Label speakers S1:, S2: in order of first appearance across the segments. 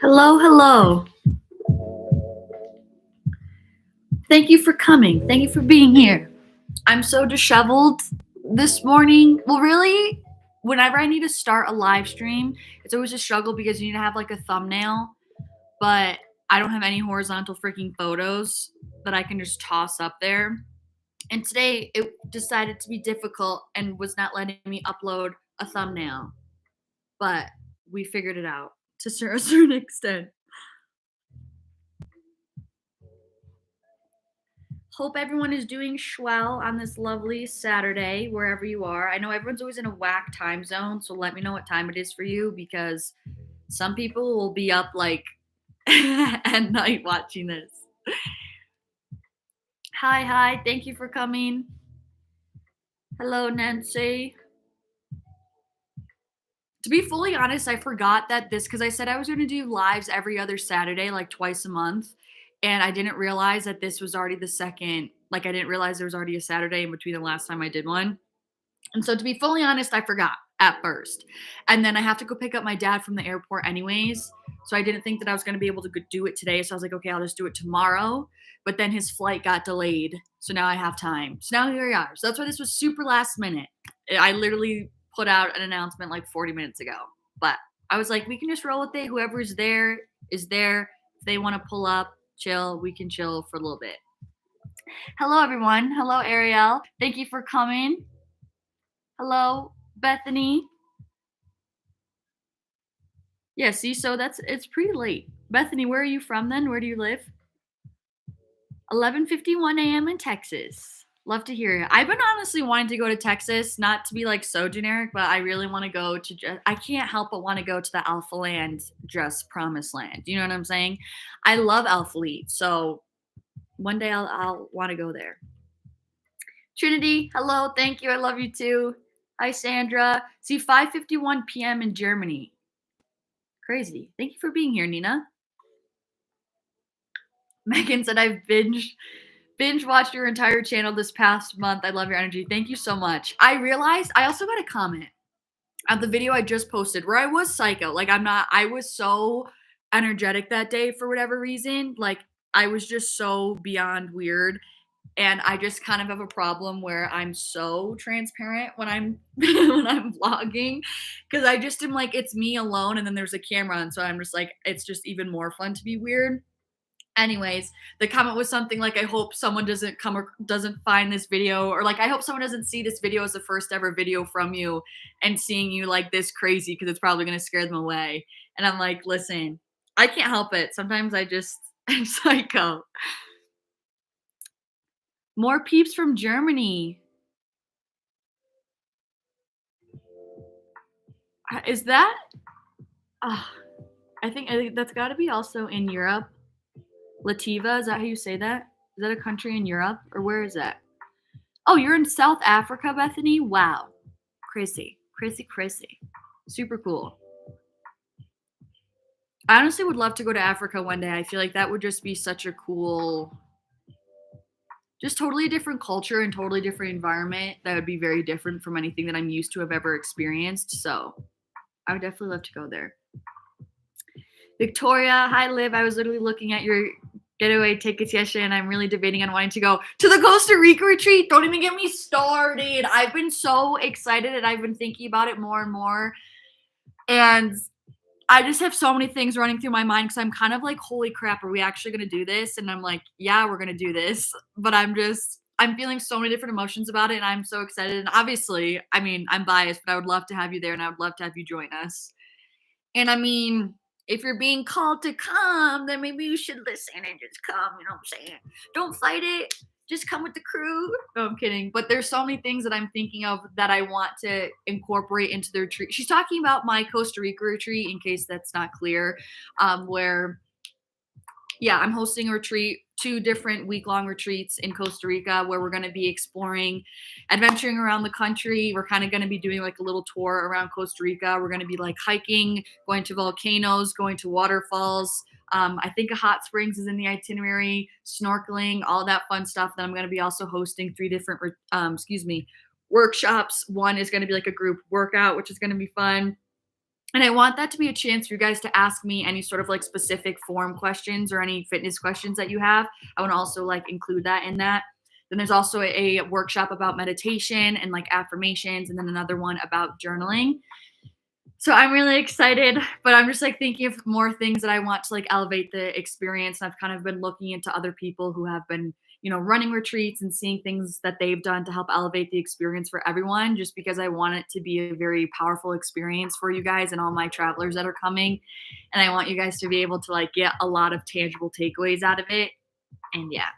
S1: Hello, hello. Thank you for coming. Thank you for being here. I'm so disheveled this morning. Well, really, whenever I need to start a live stream, it's always a struggle because you need to have like a thumbnail, but I don't have any horizontal freaking photos that I can just toss up there. And today it decided to be difficult and was not letting me upload a thumbnail, but we figured it out to a certain extent. Hope everyone is doing swell on this lovely Saturday, wherever you are. I know everyone's always in a whack time zone, so let me know what time it is for you because some people will be up like at night watching this. Hi, thank you for coming. Hello, Nancy. To be fully honest, I forgot that because I said I was going to do lives every other Saturday, like twice a month. And I didn't realize that this was already the second, like, I didn't realize there was already a Saturday in between the last time I did one. And so, to be fully honest, I forgot at first. And then I have to go pick up my dad from the airport, anyways. So, I didn't think that I was going to be able to do it today. So, I was like, okay, I'll just do it tomorrow. But then his flight got delayed. So, now I have time. So, now here we are. So, that's why this was super last minute. I literally put out an announcement like 40 minutes ago. But I was like, we can just roll with it. Whoever's there is there. If they want to pull up, chill, we can chill for a little bit. Hello, everyone. Hello, Ariel. Thank you for coming. Hello, Bethany. Yeah, see, so it's pretty late. Bethany, where are you from then? Where do you live? 11:51 a.m. in Texas. Love to hear it. I've been honestly wanting to go to Texas, not to be like so generic, but I really want to go to. I can't help but want to go to the Alpha Land, just Promised Land. You know what I'm saying? I love Alpha Lead, so one day I'll want to go there. Trinity, hello, thank you. I love you too. Hi, Sandra. See, 5:51 p.m. in Germany. Crazy. Thank you for being here, Nina. Megan said I've binge watched your entire channel this past month. I love your energy. Thank you so much. I realized I also got a comment at the video I just posted where I was psycho. Like I was so energetic that day for whatever reason. Like I was just so beyond weird. And I just kind of have a problem where I'm so transparent when I'm when I'm vlogging because I just am like it's me alone and then there's a camera and so I'm just like it's just even more fun to be weird. Anyways, the comment was something like I hope someone doesn't find this video or like I hope someone doesn't see this video as the first ever video from you and seeing you like this crazy because it's probably going to scare them away. And I'm like, listen, I can't help it. Sometimes I'm psycho. More peeps from Germany. Is that? I think that's got to be also in Europe. Lativa, is that how you say that? Is that a country in Europe or where is that? Oh, you're in South Africa, Bethany? Wow. Crazy. Super cool. I honestly would love to go to Africa one day. I feel like that would just be such a cool, just totally different culture and totally different environment that would be very different from anything that I'm used to have ever experienced. So I would definitely love to go there. Victoria, hi Liv. I was literally looking at your getaway tickets yesterday and I'm really debating on wanting to go to the Costa Rica retreat. Don't even get me started. I've been so excited and I've been thinking about it more and more. And I just have so many things running through my mind because I'm kind of like, holy crap, are we actually going to do this? And I'm like, yeah, we're going to do this. But I'm feeling so many different emotions about it and I'm so excited. And obviously, I mean, I'm biased, but I would love to have you there and I would love to have you join us. And I mean, if you're being called to come, then maybe you should listen and just come. You know what I'm saying? Don't fight it. Just come with the crew. No, I'm kidding. But there's so many things that I'm thinking of that I want to incorporate into the retreat. She's talking about my Costa Rica retreat, in case that's not clear, where, yeah, I'm hosting a retreat, 2 different week-long retreats in Costa Rica where we're going to be exploring, adventuring around the country. We're kind of going to be doing like a little tour around Costa Rica. We're going to be like hiking, going to volcanoes, going to waterfalls. I think a hot springs is in the itinerary, snorkeling, all that fun stuff. Then I'm going to be also hosting 3 different, workshops. One is going to be like a group workout, which is going to be fun. And I want that to be a chance for you guys to ask me any sort of like specific form questions or any fitness questions that you have. I want to also like include that in that. Then there's also a workshop about meditation and like affirmations, and then another one about journaling. So I'm really excited, but I'm just like thinking of more things that I want to like elevate the experience. And I've kind of been looking into other people who have been, running retreats and seeing things that they've done to help elevate the experience for everyone, just because I want it to be a very powerful experience for you guys and all my travelers that are coming. And I want you guys to be able to like get a lot of tangible takeaways out of it. And yeah,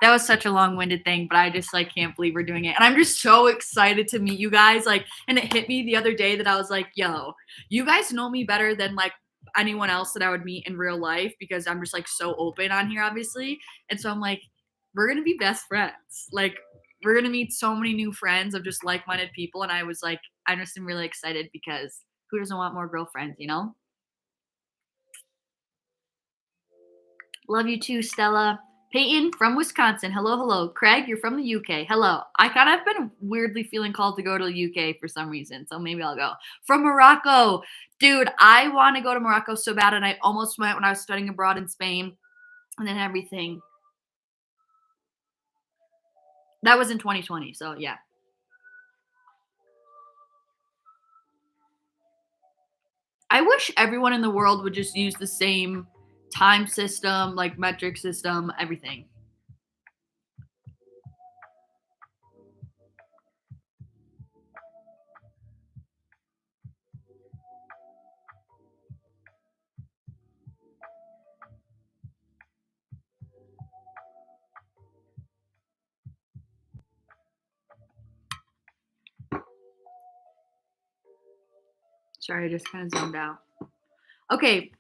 S1: that was such a long-winded thing, but I just like can't believe we're doing it. And I'm just so excited to meet you guys. Like, and it hit me the other day that I was like, yo, you guys know me better than like anyone else that I would meet in real life, because I'm just like so open on here, obviously. And so I'm like, we're gonna be best friends. Like, we're gonna meet so many new friends of just like-minded people. And I was like, I just am really excited, because who doesn't want more girlfriends, you know? Love you too, Stella. Peyton from Wisconsin. Hello, hello. Craig, you're from the UK. Hello. I kind of been weirdly feeling called to go to the UK for some reason, so maybe I'll go. From Morocco. Dude, I want to go to Morocco so bad, and I almost went when I was studying abroad in Spain, and then everything. That was in 2020, so yeah. I wish everyone in the world would just use the same time system, like metric system, everything. Sorry, I just kind of zoned out. Okay,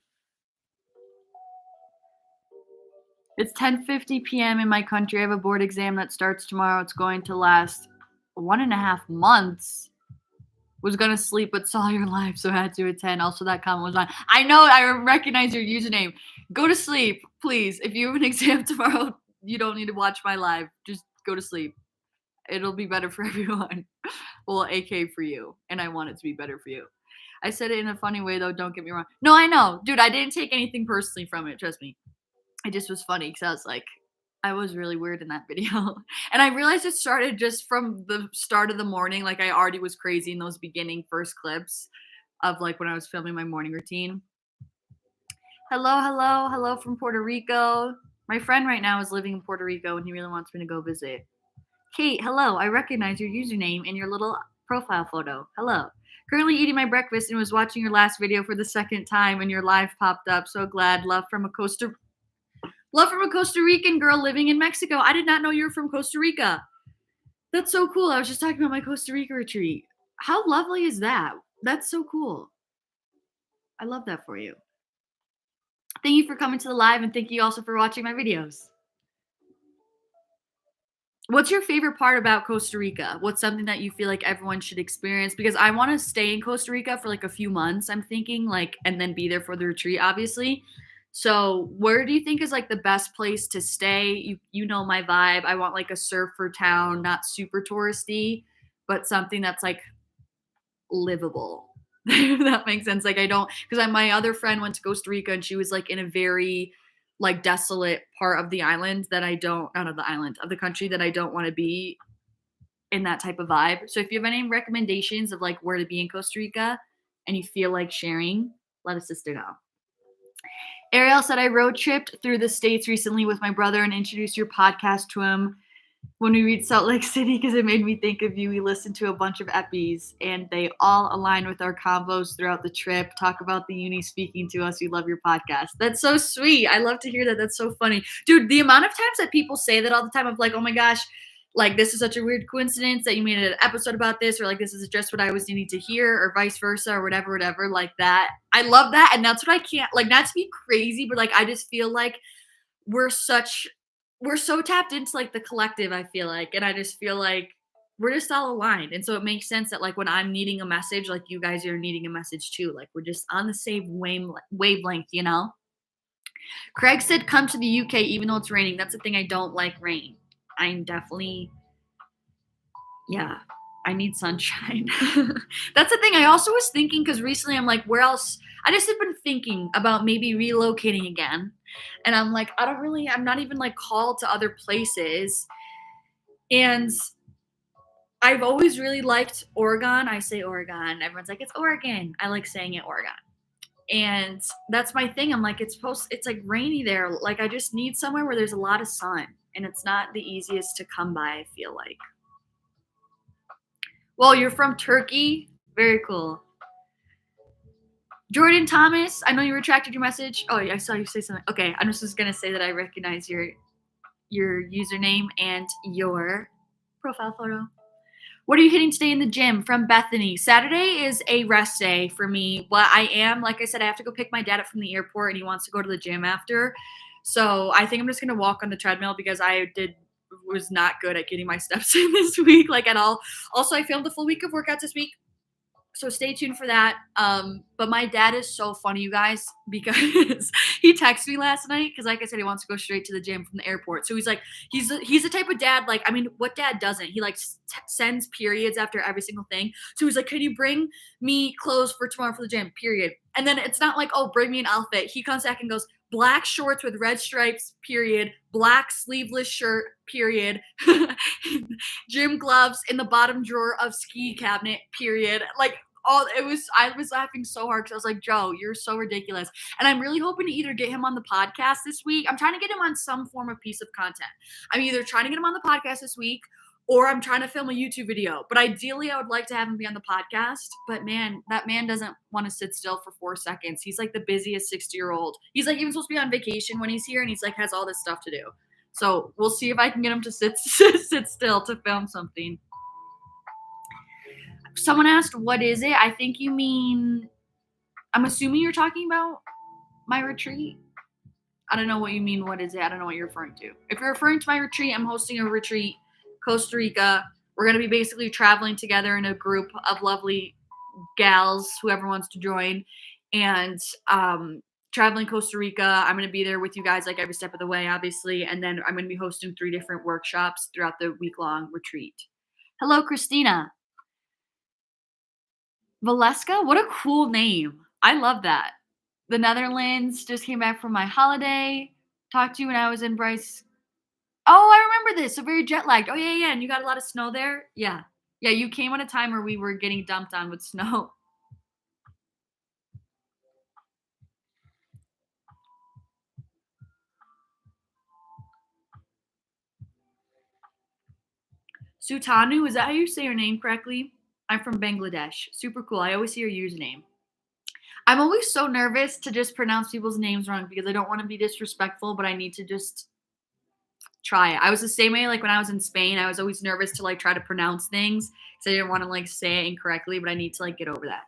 S1: it's 10:50 p.m. in my country. I have a board exam that starts tomorrow. It's going to last 1.5 months. Was gonna sleep but saw your live, so I had to attend. Also, that comment was on. I know, I recognize your username. Go to sleep, please. If you have an exam tomorrow, you don't need to watch my live. Just go to sleep. It'll be better for everyone. Well, AK for you. And I want it to be better for you. I said it in a funny way, though. Don't get me wrong. No, I know. Dude, I didn't take anything personally from it. Trust me. It just was funny because I was like, I was really weird in that video. And I realized it started just from the start of the morning. Like, I already was crazy in those beginning first clips of like when I was filming my morning routine. Hello, hello, hello from Puerto Rico. My friend right now is living in Puerto Rico and he really wants me to go visit. Kate, hello. I recognize your username in your little profile photo. Hello. Currently eating my breakfast and was watching your last video for the second time and your live popped up. So glad. Love from a Costa Rican girl living in Mexico. I did not know you were from Costa Rica. That's so cool. I was just talking about my Costa Rica retreat. How lovely is that? That's so cool. I love that for you. Thank you for coming to the live, and thank you also for watching my videos. What's your favorite part about Costa Rica? What's something that you feel like everyone should experience? Because I want to stay in Costa Rica for like a few months, I'm thinking, like, and then be there for the retreat, obviously. So where do you think is like the best place to stay? You know my vibe. I want like a surfer town, not super touristy, but something that's like livable. If that makes sense. Like, I don't, because my other friend went to Costa Rica and she was like in a very like desolate part of the island that I don't, not of the island, of the country that I don't want to be in that type of vibe. So if you have any recommendations of like where to be in Costa Rica and you feel like sharing, let a sister know. Ariel said, I road tripped through the States recently with my brother and introduced your podcast to him when we reached Salt Lake City because it made me think of you. We listened to a bunch of epis and they all align with our convos throughout the trip. Talk about the uni speaking to us. We love your podcast. That's so sweet. I love to hear that. That's so funny. Dude, the amount of times that people say that all the time of like, oh my gosh, like this is such a weird coincidence that you made an episode about this, or like this is just what I was needing to hear, or vice versa, or whatever, like that. I love that. And that's what I can't, like, not to be crazy, but like I just feel like we're so tapped into like the collective, I feel like, and I just feel like we're just all aligned. And so it makes sense that like when I'm needing a message, like you guys are needing a message too. Like we're just on the same wavelength, you know? Craig said, come to the UK even though it's raining. That's the thing. I don't like rain. I'm definitely, yeah, I need sunshine. That's the thing. I also was thinking because recently I'm like, where else? I just have been thinking about maybe relocating again. And I'm like, I'm not even like called to other places. And I've always really liked Oregon. I say Oregon. Everyone's like, it's Oregon. I like saying it Oregon. And that's my thing. I'm like, it's like rainy there. Like, I just need somewhere where there's a lot of sun. And it's not the easiest to come by, I feel like. Well, you're from Turkey. Very cool. Jordan Thomas, I know you retracted your message. Oh, yeah, I saw you say something. Okay, I'm just gonna say that I recognize your username and your profile photo. What are you hitting today in the gym? From Bethany. Saturday is a rest day for me. But I am, like I said, I have to go pick my dad up from the airport and he wants to go to the gym after. So I think I'm just gonna walk on the treadmill because was not good at getting my steps in this week, like at all. Also, I filmed a full week of workouts this week. So stay tuned for that. But my dad is so funny, you guys, because he texted me last night because, like I said, he wants to go straight to the gym from the airport. So he's like, he's the type of dad, like, I mean, what dad doesn't? He like sends periods after every single thing. So he's like, can you bring me clothes for tomorrow for the gym? Period. And then it's not like, oh, bring me an outfit. He comes back and goes, black shorts with red stripes, period. Black sleeveless shirt, period. Gym gloves in the bottom drawer of ski cabinet, period. Like, I was laughing so hard because I was like, Joe, you're so ridiculous. And I'm really hoping to either get him on the podcast this week. I'm trying to get him on some form of piece of content. I'm either trying to get him on the podcast this week or I'm trying to film a YouTube video. But ideally, I would like to have him be on the podcast. But man, that man doesn't want to sit still for 4 seconds. He's like the busiest 60-year-old. He's like even supposed to be on vacation when he's here and he's like has all this stuff to do. So we'll see if I can get him to sit still to film something. Someone asked, what is it? I think you mean, I'm assuming you're talking about my retreat. I don't know what you mean. What is it? I don't know what you're referring to. If you're referring to my retreat, I'm hosting a retreat, Costa Rica. We're going to be basically traveling together in a group of lovely gals, whoever wants to join, and traveling Costa Rica. I'm going to be there with you guys like every step of the way, obviously. And then I'm going to be hosting 3 different workshops throughout the week-long retreat. Hello, Christina. Valeska? What a cool name. I love that. The Netherlands, just came back from my holiday. Talked to you when I was in Bryce. Oh, I remember this. So very jet lagged. Oh, yeah. And you got a lot of snow there? Yeah. Yeah, you came at a time where we were getting dumped on with snow. Sutanu, is that how you say your name correctly? I'm from Bangladesh. Super cool. I always see your username. I'm always so nervous to just pronounce people's names wrong because I don't want to be disrespectful, but I need to just try it. I was the same way, like when I was in Spain, I was always nervous to like try to pronounce things because I didn't want to like say it incorrectly, but I need to like get over that.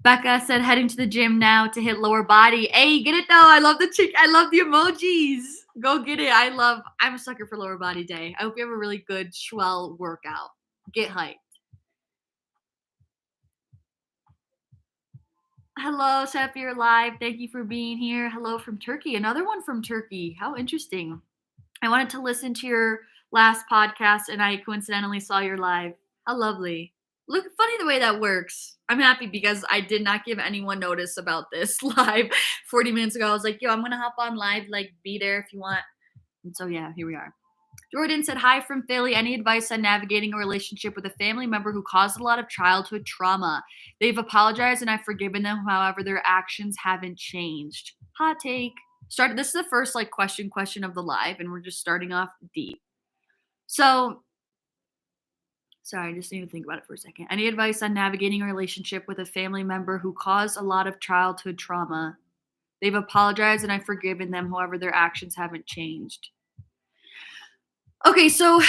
S1: Becca said heading to the gym now to hit lower body. Hey, get it though. I love the emojis. Go get it. I'm a sucker for lower body day. I hope you have a really good swell workout. Get hyped. Hello, Sapphire Live. Thank you for being here. Hello from Turkey. Another one from Turkey. How interesting. I wanted to listen to your last podcast and I coincidentally saw your live. How lovely. Look, funny the way that works. I'm happy because I did not give anyone notice about this live 40 minutes ago. I was like, yo, I'm going to hop on live, like be there if you want. And so, yeah, here we are. Jordan said, hi from Philly. Any advice on navigating a relationship with a family member who caused a lot of childhood trauma? They've apologized and I've forgiven them. However, their actions haven't changed. Hot take. This is the first like question of the live and we're just starting off deep. So, sorry, I just need to think about it for a second. Any advice on navigating a relationship with a family member who caused a lot of childhood trauma? They've apologized and I've forgiven them. However, their actions haven't changed. Okay, so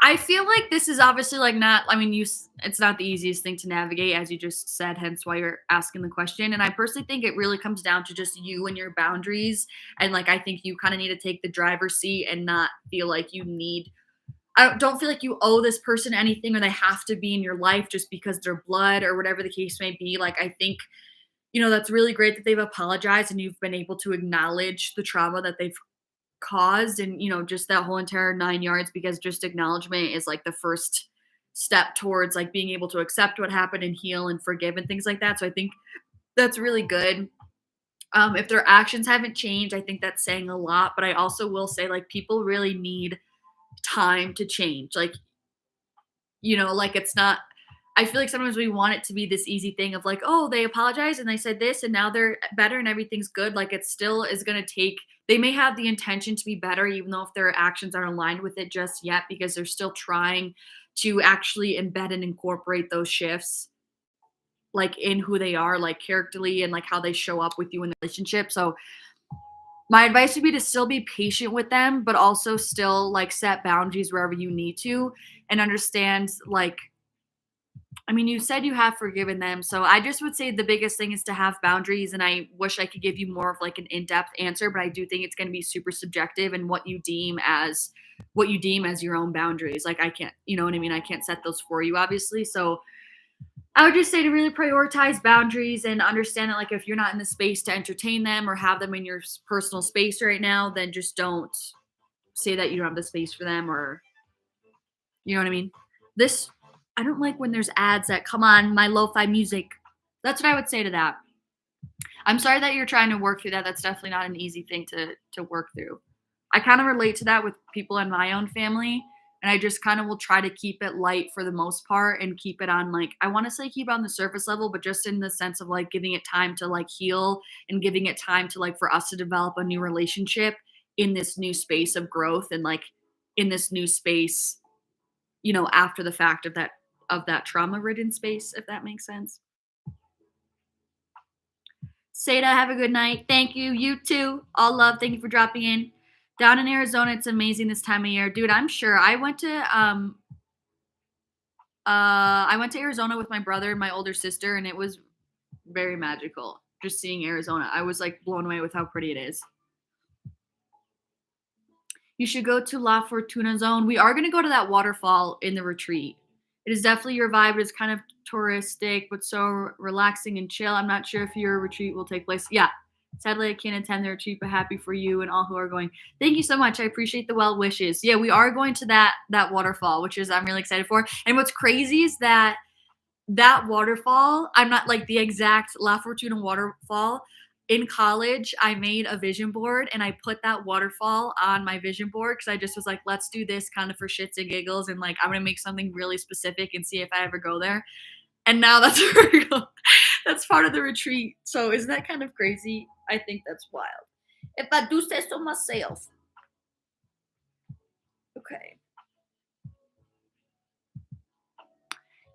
S1: I feel like this is obviously like it's not the easiest thing to navigate, as you just said, hence why you're asking the question. And I personally think it really comes down to just you and your boundaries. And like, I think you kind of need to take the driver's seat and not feel like I don't feel like you owe this person anything or they have to be in your life just because they're blood or whatever the case may be. Like, I think, that's really great that they've apologized and you've been able to acknowledge the trauma that they've caused and just that whole entire 9 yards, because just acknowledgement is like the first step towards like being able to accept what happened and heal and forgive and things like that. So I think that's really good. If their actions haven't changed, I think that's saying a lot. But I also will say, like, people really need time to change. Like, like it's not, I feel like sometimes we want it to be this easy thing of like, oh, they apologized and they said this and now they're better and everything's good. Like, it still is going to take, they may have the intention to be better, even though if their actions aren't aligned with it just yet, because they're still trying to actually embed and incorporate those shifts like in who they are, like characterly and like how they show up with you in the relationship. So my advice would be to still be patient with them, but also still like set boundaries wherever you need to and understand like, I mean, you said you have forgiven them. So I just would say the biggest thing is to have boundaries. And I wish I could give you more of like an in-depth answer, but I do think it's going to be super subjective and what you deem as your own boundaries. Like I can't, you know what I mean? I can't set those for you, obviously. So I would just say to really prioritize boundaries and understand that, like, if you're not in the space to entertain them or have them in your personal space right now, then just don't say that you don't have the space for them, or, you know what I mean? This, I don't like when there's ads that come on my lo-fi music. That's what I would say to that. I'm sorry that you're trying to work through that. That's definitely not an easy thing to work through. I kind of relate to that with people in my own family. And I just kind of will try to keep it light for the most part and keep it on like, I want to say keep it on the surface level, but just in the sense of like giving it time to like heal and giving it time to like for us to develop a new relationship in this new space of growth and like in this new space, after the fact of that trauma ridden space, if that makes sense. Seda, have a good night. Thank you. You too. All love. Thank you for dropping in. Down in Arizona, it's amazing this time of year. Dude, I'm sure. I went to Arizona with my brother and my older sister, and it was very magical just seeing Arizona. I was like blown away with how pretty it is. You should go to La Fortuna Zone. We are going to go to that waterfall in the retreat. It is definitely your vibe. It's kind of touristic, but so relaxing and chill. I'm not sure if your retreat will take place. Yeah. Sadly, I can't attend the retreat, but happy for you and all who are going. Thank you so much. I appreciate the well wishes. Yeah, we are going to that waterfall, which is I'm really excited for. And what's crazy is that waterfall, I'm not like the exact La Fortuna waterfall. In college, I made a vision board and I put that waterfall on my vision board because I just was like, let's do this kind of for shits and giggles. And like, I'm going to make something really specific and see if I ever go there. And now that's where we go. That's part of the retreat. So isn't that kind of crazy? I think that's wild. If I do say so myself. Okay.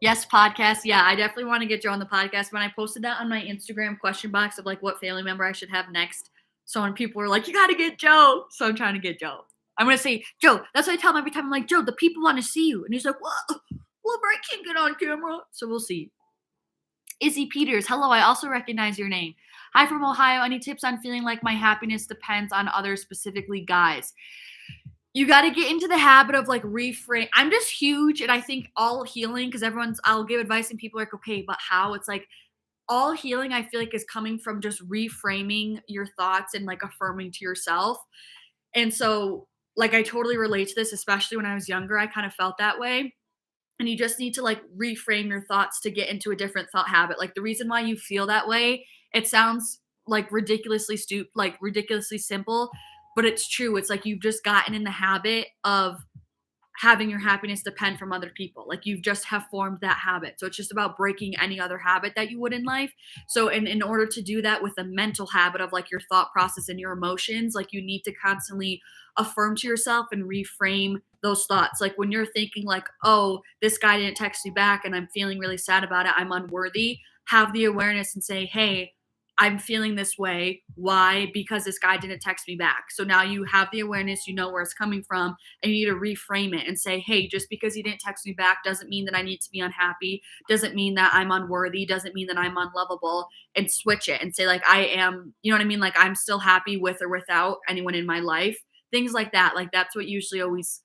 S1: Yes, podcast. Yeah, I definitely want to get Joe on the podcast. When I posted that on my Instagram question box of like what family member I should have next, so when people were like, you got to get Joe. So I'm trying to get Joe. I'm going to say, Joe, that's what I tell him every time. I'm like, Joe, the people want to see you. And he's like, what? Well, I can't get on camera. So we'll see. Izzy Peters. Hello, I also recognize your name. Hi from Ohio. Any tips on feeling like my happiness depends on others, specifically guys? You got to get into the habit of like reframe. I'm just huge. And I think all healing, because I'll give advice and people are like, okay, but how? It's like all healing, I feel like, is coming from just reframing your thoughts and like affirming to yourself. And so like, I totally relate to this, especially when I was younger, I kind of felt that way. And you just need to like reframe your thoughts to get into a different thought habit. Like the reason why you feel that way, it sounds like ridiculously simple, but it's true. It's like you've just gotten in the habit of having your happiness depend from other people. Like you've just have formed that habit. So it's just about breaking any other habit that you would in life. So in order to do that with a mental habit of like your thought process and your emotions, like you need to constantly affirm to yourself and reframe those thoughts. Like when you're thinking like, oh, this guy didn't text me back and I'm feeling really sad about it, I'm unworthy, have the awareness and say, hey, I'm feeling this way. Why? Because this guy didn't text me back. So now you have the awareness, you know where it's coming from, and you need to reframe it and say, hey, just because he didn't text me back doesn't mean that I need to be unhappy, doesn't mean that I'm unworthy, doesn't mean that I'm unlovable, and switch it and say like, I am, you know what I mean? Like I'm still happy with or without anyone in my life. Things like that. Like that's what usually always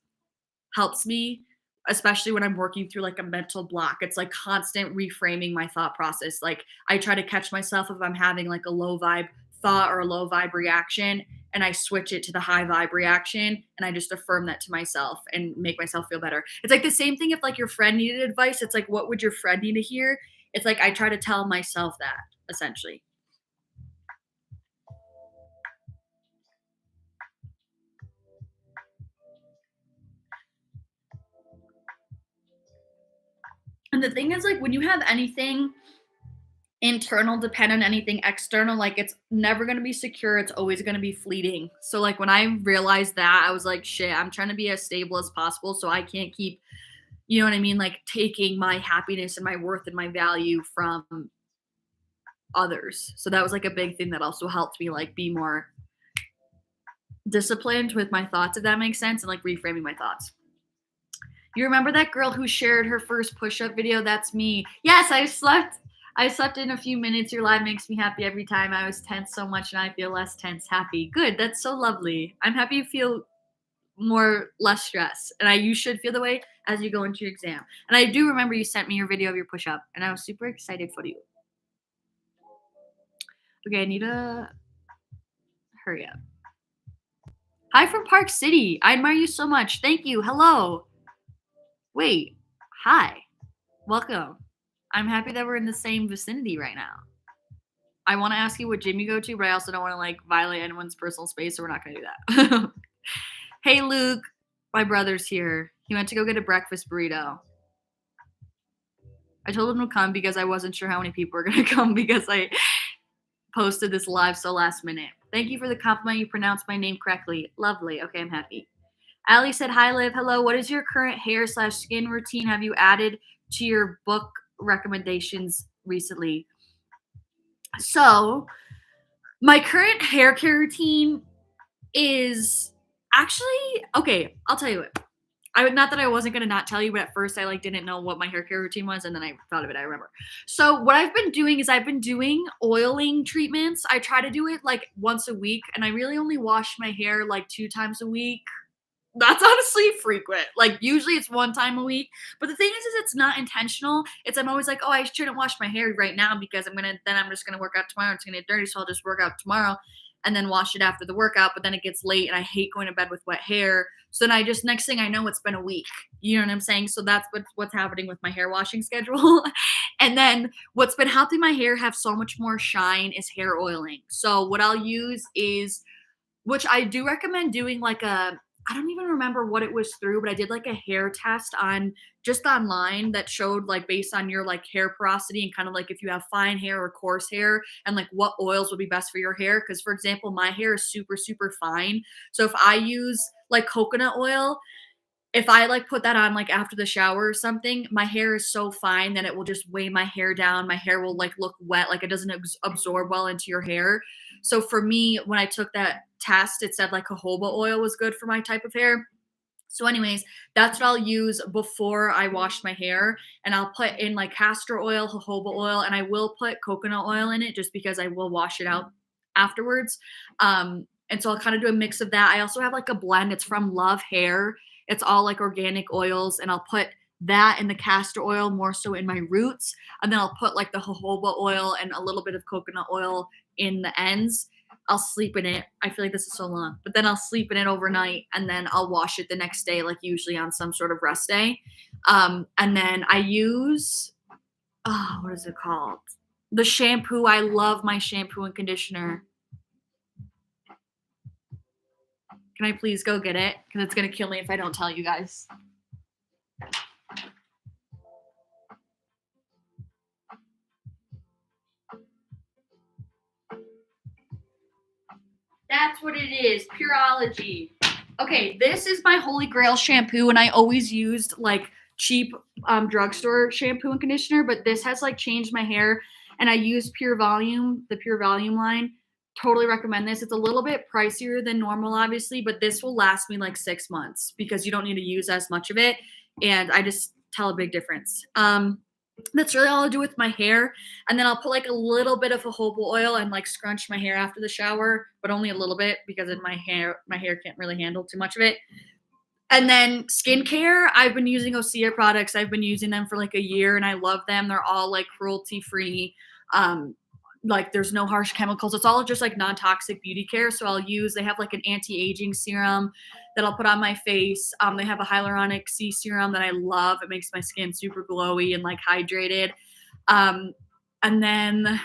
S1: helps me, especially when I'm working through like a mental block. It's like constant reframing my thought process. Like I try to catch myself if I'm having like a low vibe thought or a low vibe reaction, and I switch it to the high vibe reaction, and I just affirm that to myself and make myself feel better. It's like the same thing if like your friend needed advice. It's like, what would your friend need to hear? It's like I try to tell myself that, essentially. And the thing is, like, when you have anything internal depend on anything external, like it's never going to be secure, it's always going to be fleeting. So like when I realized that, I was like, shit, I'm trying to be as stable as possible, so I can't keep, you know what I mean, like taking my happiness and my worth and my value from others. So that was like a big thing that also helped me like be more disciplined with my thoughts, if that makes sense, and like reframing my thoughts. You remember that girl who shared her first push-up video? That's me. Yes, I slept in a few minutes. Your live makes me happy every time. I was tense so much and I feel less tense, happy. Good. That's so lovely. I'm happy you feel less stress. And you should feel the way as you go into your exam. And I do remember you sent me your video of your push-up and I was super excited for you. Okay, I need to hurry up. Hi from Park City. I admire you so much. Thank you. Hello. Wait. Hi. Welcome. I'm happy that we're in the same vicinity right now. I want to ask you what gym you go to, but I also don't want to like violate anyone's personal space, so we're not going to do that. Hey, Luke. My brother's here. He went to go get a breakfast burrito. I told him to come because I wasn't sure how many people were going to come because I posted this live so last minute. Thank you for the compliment. You pronounced my name correctly. Lovely. Okay, I'm happy. Allie said, hi, Liv. Hello. What is your current hair/skin routine? Have you added to your book recommendations recently? So, my current hair care routine is actually, okay, I'll tell you what. Not that I wasn't going to not tell you, but at first I like didn't know what my hair care routine was, and then I thought of it. I remember. So what I've been doing is I've been doing oiling treatments. I try to do it like once a week, and I really only wash my hair like 2 times a week. That's honestly frequent. Like usually it's 1 time a week. But the thing is it's not intentional. I'm always like, oh, I shouldn't wash my hair right now because I'm just gonna work out tomorrow. It's gonna get dirty, so I'll just work out tomorrow and then wash it after the workout. But then it gets late and I hate going to bed with wet hair. So then I just next thing I know, it's been a week. You know what I'm saying? So that's what's happening with my hair washing schedule. And then what's been helping my hair have so much more shine is hair oiling. So what I'll use is, which I do recommend doing like I don't even remember what it was through, but I did like a hair test online that showed like based on your like hair porosity and kind of like if you have fine hair or coarse hair and like what oils would be best for your hair. Cause for example, my hair is super, super fine. So if I use like coconut oil, if I like put that on like after the shower or something, my hair is so fine that it will just weigh my hair down. My hair will like look wet, like it doesn't absorb well into your hair. So for me, when I took that test, it said like jojoba oil was good for my type of hair. So anyways, that's what I'll use before I wash my hair. And I'll put in like castor oil, jojoba oil, and I will put coconut oil in it just because I will wash it out afterwards. And so I'll kind of do a mix of that. I also have like a blend. It's from Love Hair. It's all like organic oils, and I'll put that in the castor oil more so in my roots. And then I'll put like the jojoba oil and a little bit of coconut oil in the ends. I'll sleep in it. I feel like this is so long, but then I'll sleep in it overnight and then I'll wash it the next day, like usually on some sort of rest day. And then I use, what is it called? The shampoo. I love my shampoo and conditioner. Can I please go get it? Because it's going to kill me if I don't tell you guys. That's what it is. Pureology. Okay, this is my Holy Grail shampoo, and I always used like cheap drugstore shampoo and conditioner, but this has like changed my hair, and I use Pure Volume, the Pure Volume line. Totally recommend this. It's a little bit pricier than normal, obviously, but this will last me like 6 months because you don't need to use as much of it, and I just tell a big difference. That's really all I'll do with my hair. And then I'll put like a little bit of jojoba oil and like scrunch my hair after the shower, but only a little bit because my hair can't really handle too much of it. And then skincare, I've been using Osea products. I've been using them for like a year and I love them. They're all like cruelty free. like there's no harsh chemicals. It's all just like non-toxic beauty care. So they have like an anti-aging serum that I'll put on my face. They have a hyaluronic C serum that I love. It makes my skin super glowy and like hydrated. Um, and then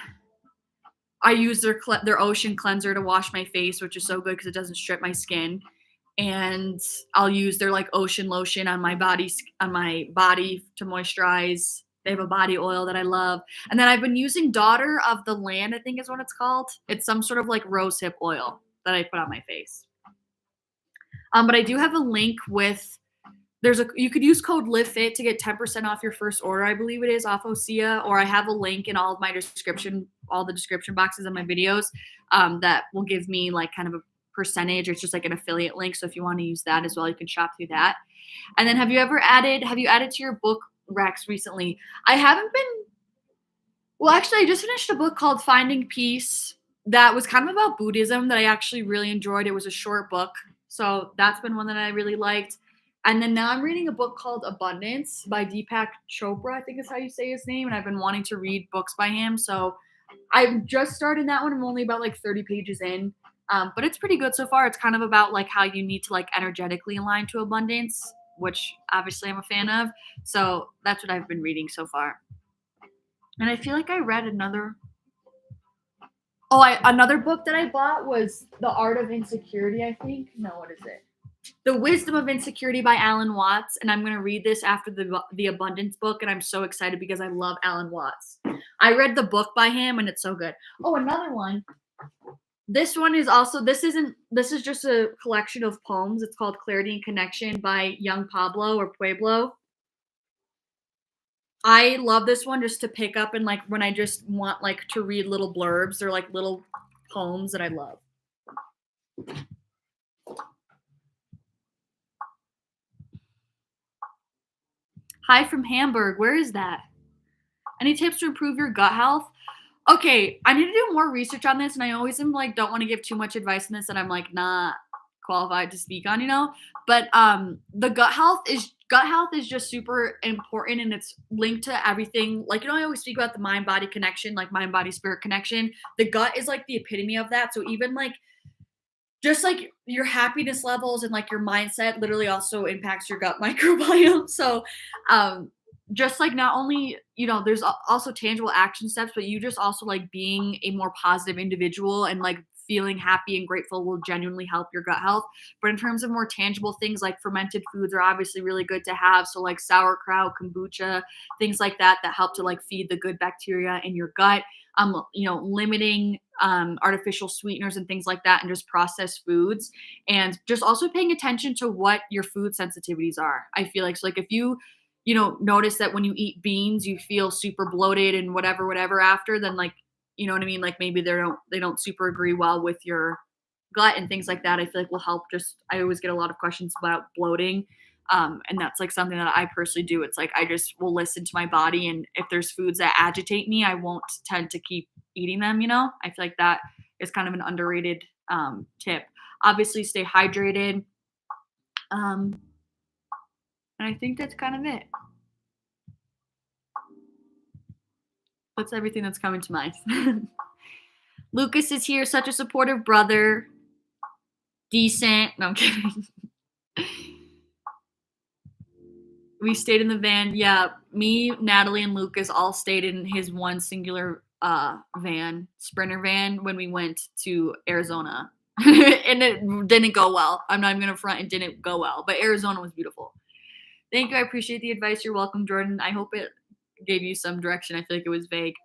S1: I use their ocean cleanser to wash my face, which is so good because it doesn't strip my skin. And I'll use their like ocean lotion on my body to moisturize. They have a body oil that I love. And then I've been using Daughter of the Land, I think is what it's called. It's some sort of like rosehip oil that I put on my face. But I do have a link with you could use code LIVEFIT to get 10% off your first order, I believe it is, off Osea, or I have a link in all the description boxes of my videos that will give me like kind of a percentage. It's just like an affiliate link. So if you want to use that as well, you can shop through that. And then have you added to your book Rex recently? I haven't been, well, actually I just finished a book called Finding Peace that was kind of about Buddhism that I actually really enjoyed. It was a short book. So that's been one that I really liked. And then now I'm reading a book called Abundance by Deepak Chopra, I think is how you say his name. And I've been wanting to read books by him. So I've just started that one. I'm only about like 30 pages in. But it's pretty good so far. It's kind of about like how you need to like energetically align to abundance, which obviously I'm a fan of. So that's what I've been reading so far. And I feel like I read another book that I bought was The Art of Insecurity, I think. No, what is it? The Wisdom of Insecurity by Alan Watts, and I'm going to read this after the Abundance book, and I'm so excited because I love Alan Watts. I read the book by him, and it's so good. Oh, another one. This one is also, this is just a collection of poems. It's called Clarity and Connection by Young Pablo or Pueblo. I love this one just to pick up and like when I just want like to read little blurbs. They're like little poems that I love. Hi from Hamburg. Where is that? Any tips to improve your gut health? Okay, I need to do more research on this, and I always am like don't want to give too much advice on this that I'm like not qualified to speak on, But the gut health is just super important, and it's linked to everything. Like I always speak about the mind body connection, like mind body spirit connection. The gut is like the epitome of that. So even like just like your happiness levels and like your mindset literally also impacts your gut microbiome. So just like not only there's also tangible action steps, but you just also like being a more positive individual and like feeling happy and grateful will genuinely help your gut health. But in terms of more tangible things, like fermented foods are obviously really good to have. So like sauerkraut, kombucha, things like that help to like feed the good bacteria in your gut. Limiting artificial sweeteners and things like that, and just processed foods, and just also paying attention to what your food sensitivities are. I feel like, so like if you notice that when you eat beans you feel super bloated and whatever after, then like what I mean, like maybe they don't super agree well with your gut and things like that. I feel like will help. I always get a lot of questions about bloating. And that's like something that I personally do. It's like I just will listen to my body, and if there's foods that agitate me, I won't tend to keep eating them. I feel like that is kind of an underrated tip. Obviously, stay hydrated. And I think that's kind of it. That's everything that's coming to mind. Lucas is here, such a supportive brother. Decent. No, I'm kidding. We stayed in the van. Yeah, me, Natalie, and Lucas all stayed in his one singular van, Sprinter van, when we went to Arizona. And it didn't go well. I'm not even going to front. It didn't go well. But Arizona was beautiful. Thank you. I appreciate the advice. You're welcome, Jordan. I hope it gave you some direction. I feel like it was vague.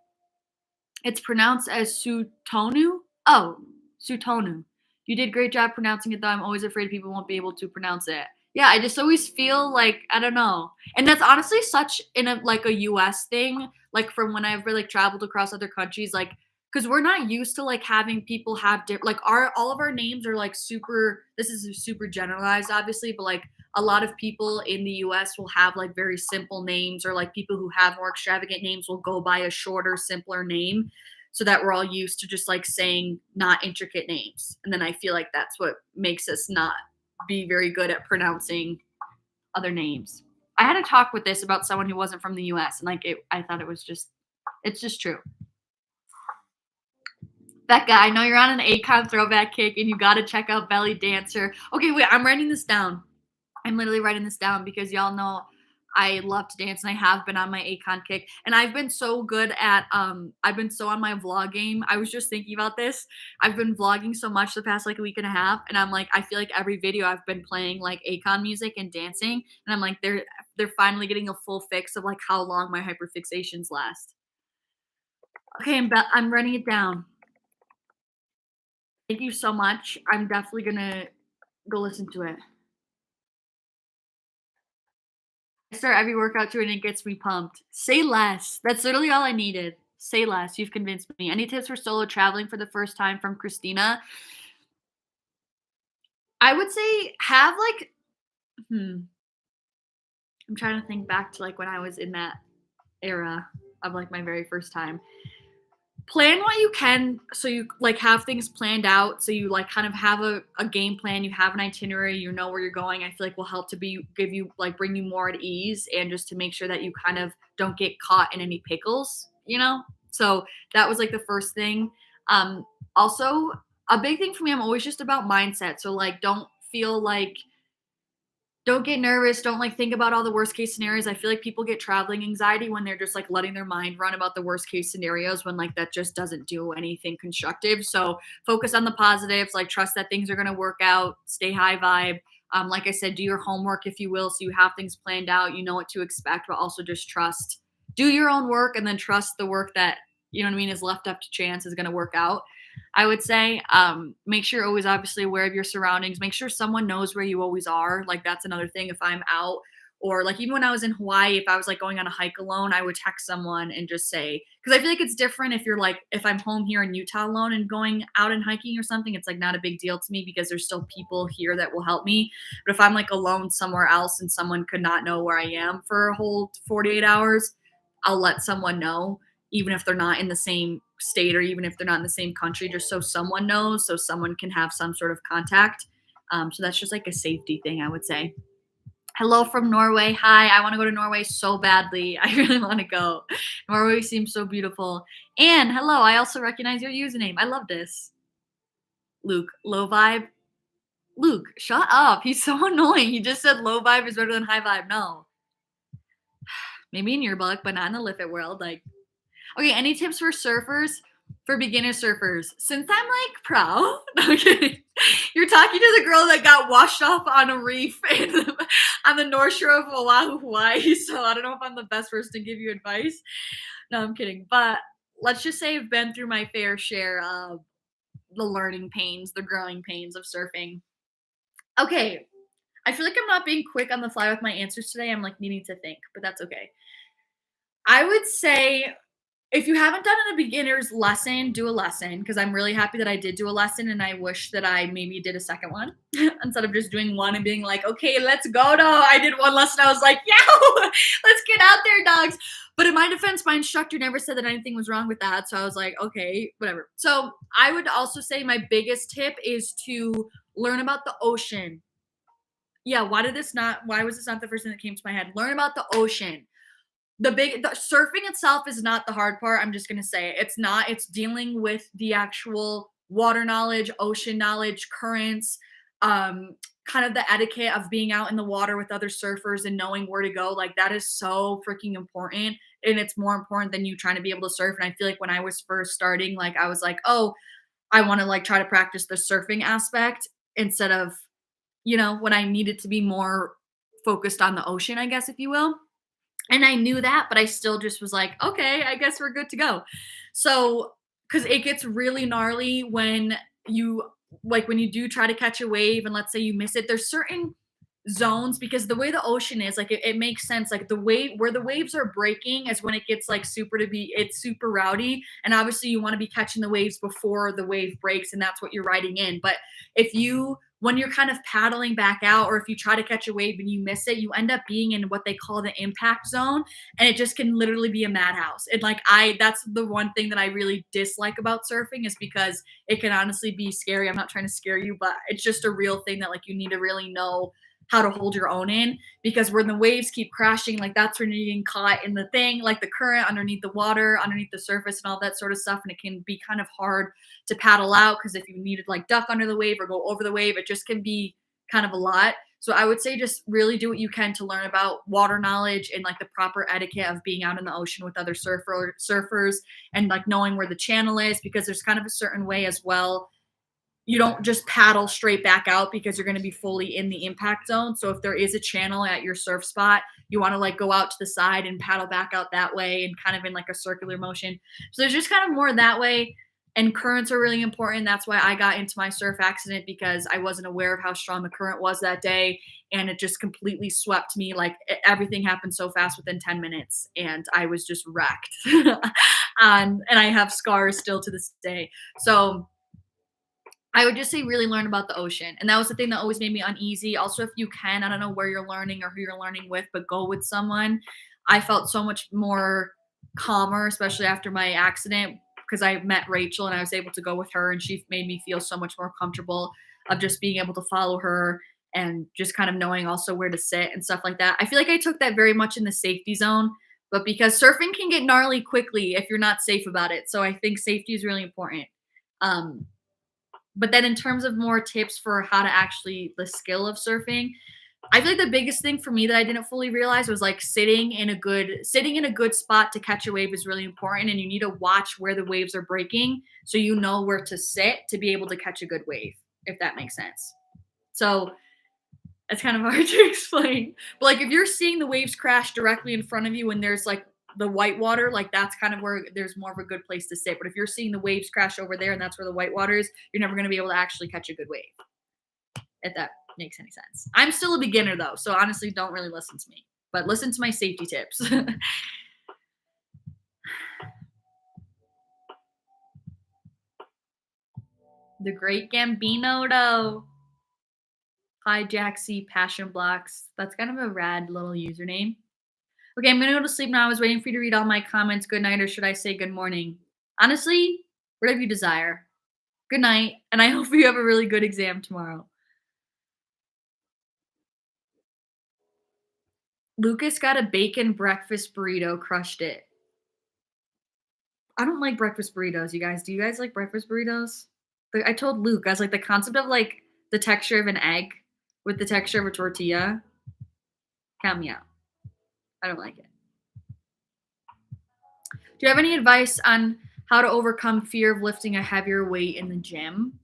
S1: It's pronounced as Sutonu. Oh, Sutonu. You did a great job pronouncing it, though. I'm always afraid people won't be able to pronounce it. Yeah, I just always feel like, I don't know. And that's honestly such in a US thing, like from when I've like traveled across other countries, like, because we're not used to like having people have like all of our names are like super, this is super generalized obviously, but like a lot of people in the US will have like very simple names, or like people who have more extravagant names will go by a shorter, simpler name, so that we're all used to just like saying not intricate names. And then I feel like that's what makes us not be very good at pronouncing other names. I had a talk with this about someone who wasn't from the US, and like I thought it's just true. Becca, I know you're on an Akon throwback kick and you got to check out Belly Dancer. Okay, wait, I'm writing this down. I'm literally writing this down because y'all know I love to dance and I have been on my Akon kick. And I've been so good at I've been so on my vlog game. I was just thinking about this. I've been vlogging so much the past like a week and a half, and I'm like, I feel like every video I've been playing like Akon music and dancing, and I'm like, they're finally getting a full fix of like how long my hyperfixations last. Okay, I'm writing it down. Thank you so much. I'm definitely gonna go listen to it. I start every workout to it and it gets me pumped. Say less. That's literally all I needed. Say less. You've convinced me. Any tips for solo traveling for the first time from Christina? I would say have like, hmm, I'm trying to think back to like when I was in that era of like my very first time. Plan what you can so you like have things planned out so you like kind of have a game plan, you have an itinerary, you know where you're going. I feel like will help to be give you like bring you more at ease and just to make sure that you kind of don't get caught in any pickles, you know. So that was like the first thing. Also a big thing for me, I'm always just about mindset. So like don't get nervous. Don't like think about all the worst case scenarios. I feel like people get traveling anxiety when they're just like letting their mind run about the worst case scenarios when like that just doesn't do anything constructive. So focus on the positives, like trust that things are going to work out, stay high vibe. Like I said, do your homework, if you will, so you have things planned out, you know what to expect, but also just trust, do your own work and then trust the work that, you know what I mean, is left up to chance is going to work out. I would say make sure you're always obviously aware of your surroundings. Make sure someone knows where you always are. Like that's another thing. If I'm out or like even when I was in Hawaii, if I was like going on a hike alone, I would text someone and just say, because I feel like it's different if you're like, if I'm home here in Utah alone and going out and hiking or something, it's like not a big deal to me because there's still people here that will help me. But if I'm like alone somewhere else and someone could not know where I am for a whole 48 hours, I'll let someone know even if they're not in the same state or even if they're not in the same country, just so someone knows, so someone can have some sort of contact. So that's just like a safety thing, I would say. Hello from Norway. Hi, I want to go to Norway so badly. I really want to go. Norway seems so beautiful. And hello, I also recognize your username. I love this. Luke, low vibe. Luke, shut up. He's so annoying. He just said low vibe is better than high vibe. No. Maybe in your book, but not in the Liffit world. Like, okay, any tips for surfers? For beginner surfers? Since I'm like pro, no I'm kidding. You're talking to the girl that got washed off on a reef on the North Shore of Oahu, Hawaii. So I don't know if I'm the best person to give you advice. No, I'm kidding. But let's just say I've been through my fair share of the learning pains, the growing pains of surfing. Okay, I feel like I'm not being quick on the fly with my answers today. I'm like needing to think, but that's okay. I would say if you haven't done a beginner's lesson, do a lesson because I'm really happy that I did do a lesson and I wish that I maybe did a second one instead of just doing one and being like, okay, let's go. No, I did one lesson. I was like, yo, let's get out there, dogs. But in my defense, my instructor never said that anything was wrong with that. So I was like, okay, whatever. So I would also say my biggest tip is to learn about the ocean. Yeah, why was this not the first thing that came to my head? Learn about the ocean. The surfing itself is not the hard part. I'm just gonna say it. It's not. It's dealing with the actual water knowledge, ocean knowledge, currents, kind of the etiquette of being out in the water with other surfers and knowing where to go. Like that is so freaking important, and it's more important than you trying to be able to surf. And I feel like when I was first starting, like I was like, oh, I want to like try to practice the surfing aspect instead of, you know, when I needed to be more focused on the ocean, I guess, if you will. And I knew that, but I still just was like, okay, I guess we're good to go. So, because it gets really gnarly when you when you do try to catch a wave and let's say you miss it, there's certain zones because the way the ocean is, like it makes sense. Like the wave where the waves are breaking is when it gets like it's super rowdy. And obviously you want to be catching the waves before the wave breaks, and that's what you're riding in. But if you when you're kind of paddling back out, or if you try to catch a wave and you miss it, you end up being in what they call the impact zone. And it just can literally be a madhouse. And like, that's the one thing that I really dislike about surfing is because it can honestly be scary. I'm not trying to scare you, but it's just a real thing that like you need to really know how to hold your own in, because when the waves keep crashing, like that's when you're getting caught in the thing, like the current underneath the water, underneath the surface and all that sort of stuff. And it can be kind of hard to paddle out, because if you need to like duck under the wave or go over the wave, it just can be kind of a lot. So I would say just really do what you can to learn about water knowledge and like the proper etiquette of being out in the ocean with other surfers, and like knowing where the channel is, because there's kind of a certain way as well. You don't just paddle straight back out, because you're going to be fully in the impact zone. So if there is a channel at your surf spot, you want to like go out to the side and paddle back out that way, and kind of in like a circular motion. So there's just kind of more that way. And currents are really important. That's why I got into my surf accident, because I wasn't aware of how strong the current was that day. And it just completely swept me. Like everything happened so fast within 10 minutes. And I was just wrecked. And I have scars still to this day. So I would just say really learn about the ocean. And that was the thing that always made me uneasy. Also, if you can, I don't know where you're learning or who you're learning with, but go with someone. I felt so much more calmer, especially after my accident, because I met Rachel and I was able to go with her, and she made me feel so much more comfortable of just being able to follow her and just kind of knowing also where to sit and stuff like that. I feel like I took that very much in the safety zone, but because surfing can get gnarly quickly if you're not safe about it. So I think safety is really important. But then in terms of more tips for how to actually the skill of surfing, I feel like the biggest thing for me that I didn't fully realize was like sitting in a good spot to catch a wave is really important, and you need to watch where the waves are breaking so you know where to sit to be able to catch a good wave, if that makes sense. So it's kind of hard to explain. But like if you're seeing the waves crash directly in front of you and there's like the white water, like that's kind of where there's more of a good place to sit. But if you're seeing the waves crash over there and that's where the white water is, you're never going to be able to actually catch a good wave, if that makes any sense. I'm still a beginner though, so honestly don't really listen to me, but listen to my safety tips. The Great Gambino though. Hi Jaxie, Passion Blocks. That's kind of a rad little username. Okay, I'm gonna go to sleep now. I was waiting for you to read all my comments. Good night, or should I say good morning? Honestly, whatever you desire. Good night, and I hope you have a really good exam tomorrow. Lucas got a bacon breakfast burrito, crushed it. I don't like breakfast burritos, you guys. Do you guys like breakfast burritos? I told Luke, I was like, the concept of like the texture of an egg with the texture of a tortilla, count me out. I don't like it. Do you have any advice on how to overcome fear of lifting a heavier weight in the gym?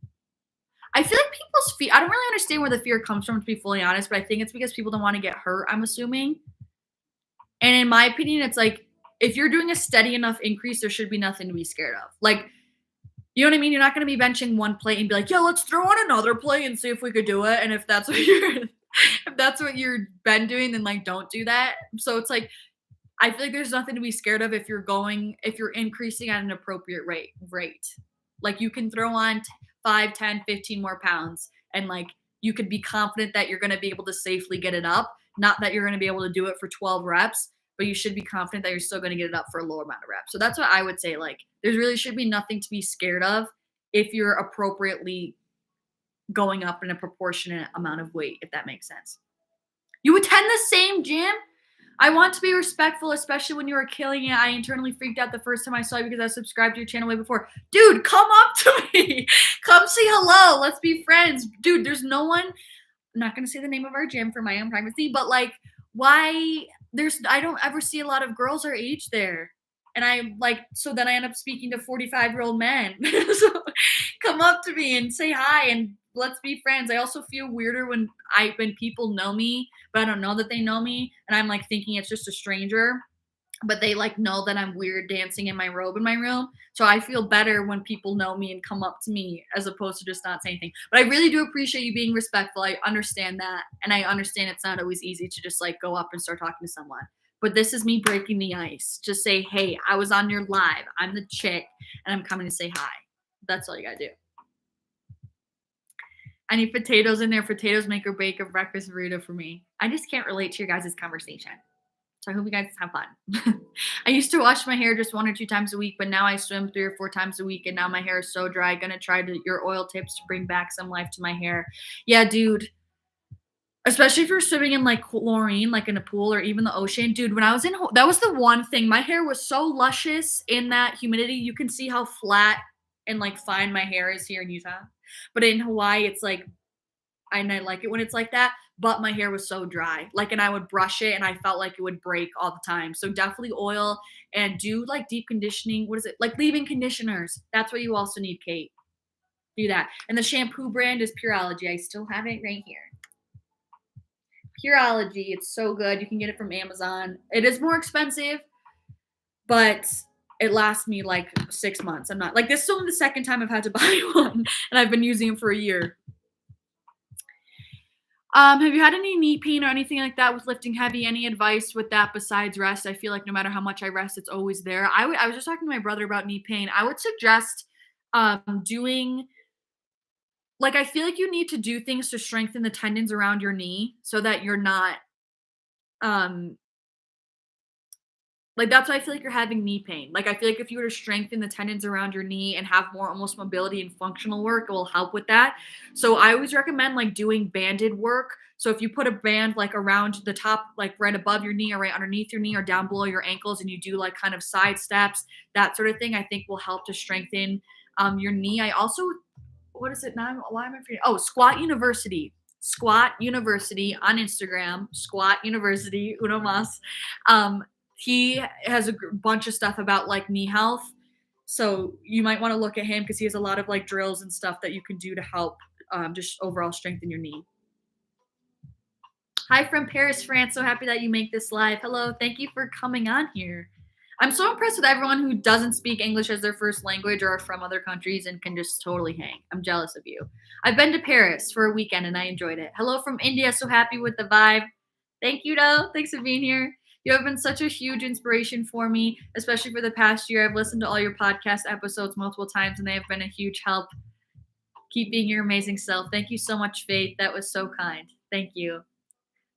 S1: I feel like people's fear, I don't really understand where the fear comes from, to be fully honest, but I think it's because people don't want to get hurt, I'm assuming. And in my opinion, it's like, if you're doing a steady enough increase, there should be nothing to be scared of. Like, you know what I mean? You're not going to be benching one plate and be like, yeah, let's throw on another plate and see if we could do it. And if that's what you're been doing, then like, don't do that. So it's like, I feel like there's nothing to be scared of if you're increasing at an appropriate rate. Like you can throw on 5, 10, 15 more pounds, and like you could be confident that you're going to be able to safely get it up. Not that you're going to be able to do it for 12 reps, but you should be confident that you're still going to get it up for a lower amount of reps. So that's what I would say. Like there really should be nothing to be scared of if you're appropriately going up in a proportionate amount of weight, if that makes sense. You attend the same gym? I want to be respectful, especially when you were killing it. I internally freaked out the first time I saw you because I subscribed to your channel way before. Dude, come up to me. Come say hello. Let's be friends. Dude, there's no one. I'm not going to say the name of our gym for my own privacy, but like, why? I don't ever see a lot of girls our age there. And I like, so then I end up speaking to 45-year-old men. So come up to me and say hi and let's be friends. I also feel weirder when people know me, but I don't know that they know me. And I'm like thinking it's just a stranger, but they like know that I'm weird dancing in my robe in my room. So I feel better when people know me and come up to me as opposed to just not saying anything. But I really do appreciate you being respectful. I understand that. And I understand it's not always easy to just like go up and start talking to someone. But this is me breaking the ice. Just say, hey, I was on your live. I'm the chick and I'm coming to say hi. That's all you gotta do. I need potatoes in there. Potatoes make or bake a breakfast burrito for me. I just can't relate to your guys' conversation. So I hope you guys have fun. I used to wash my hair just 1 or 2 times a week, but now I swim 3 or 4 times a week, and now my hair is so dry. Gonna try your oil tips to bring back some life to my hair. Yeah, dude. Especially if you're swimming in, like, chlorine, like, in a pool or even the ocean. Dude, when I was in Ho that was the one thing, my hair was so luscious in that humidity, you can see how flat and, like, fine my hair is here in Utah. But in Hawaii, it's like and I like it when it's like that, but my hair was so dry. Like, and I would brush it and I felt like it would break all the time. So definitely oil and do, like, deep conditioning. What is it? Like, leave-in conditioners. That's what you also need, Kate. Do that. And the shampoo brand is Pureology. I still have it right here. Pureology. It's so good. You can get it from Amazon. It is more expensive, but it lasts me like 6 months. I'm not like this is only the second time I've had to buy one, and I've been using them for a year. Have you had any knee pain or anything like that with lifting heavy? Any advice with that besides rest? I feel like no matter how much I rest, it's always there. I was just talking to my brother about knee pain. I would suggest doing like I feel like you need to do things to strengthen the tendons around your knee so that you're not um like, that's why I feel like you're having knee pain. Like, I feel like if you were to strengthen the tendons around your knee and have more almost mobility and functional work, it will help with that. So I always recommend like doing banded work. So if you put a band like around the top, like right above your knee or right underneath your knee or down below your ankles, and you do like kind of side steps, that sort of thing, I think will help to strengthen your knee. I also, what is it now? Why am I forgetting? Oh, Squat University. Squat University on Instagram. Squat University. Uno mas. Um, he has a bunch of stuff about like knee health. So you might want to look at him because he has a lot of like drills and stuff that you can do to help just overall strengthen your knee. Hi from Paris, France. So happy that you make this live. Hello. Thank you for coming on here. I'm so impressed with everyone who doesn't speak English as their first language or are from other countries and can just totally hang. I'm jealous of you. I've been to Paris for a weekend and I enjoyed it. Hello from India. So happy with the vibe. Thank you, though. Thanks for being here. You have been such a huge inspiration for me, especially for the past year. I've listened to all your podcast episodes multiple times, and they have been a huge help. Keep being your amazing self. Thank you so much, Faith. That was so kind. Thank you.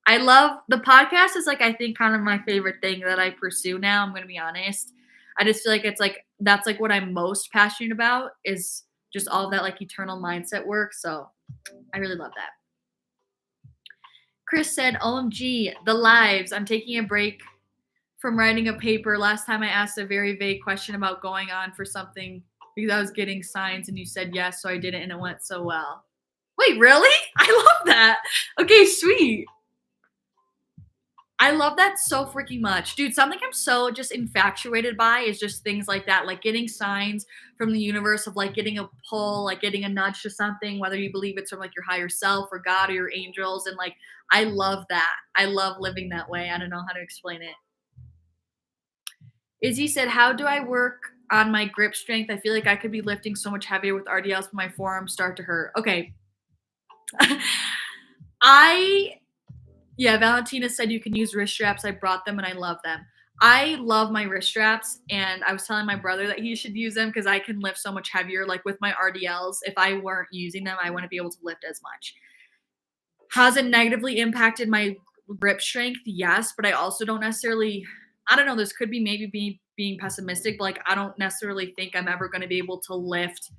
S1: I love the podcast is like I think kind of my favorite thing that I pursue now. I'm going to be honest. I just feel like it's like that's like what I'm most passionate about is just all of that like eternal mindset work. So I really love that. Chris said, OMG, the lives. I'm taking a break from writing a paper. Last time I asked a very vague question about going on for something because I was getting signs and you said yes, so I did it and it went so well. Wait, really? I love that. Okay, sweet. I love that so freaking much. Dude, something I'm so just infatuated by is just things like that, like getting signs from the universe of like getting a pull, like getting a nudge to something, whether you believe it's from like your higher self or God or your angels. And like, I love that. I love living that way. I don't know how to explain it. Izzy said, how do I work on my grip strength? I feel like I could be lifting so much heavier with RDLs, but my forearms start to hurt. Okay. Yeah, Valentina said you can use wrist straps. I brought them and I love them. I love my wrist straps, and I was telling my brother that he should use them because I can lift so much heavier. Like with my RDLs, if I weren't using them, I wouldn't be able to lift as much. Has it negatively impacted my grip strength? Yes, but I also don't necessarily, I don't know, this could be maybe being pessimistic, but like I don't necessarily think I'm ever going to be able to lift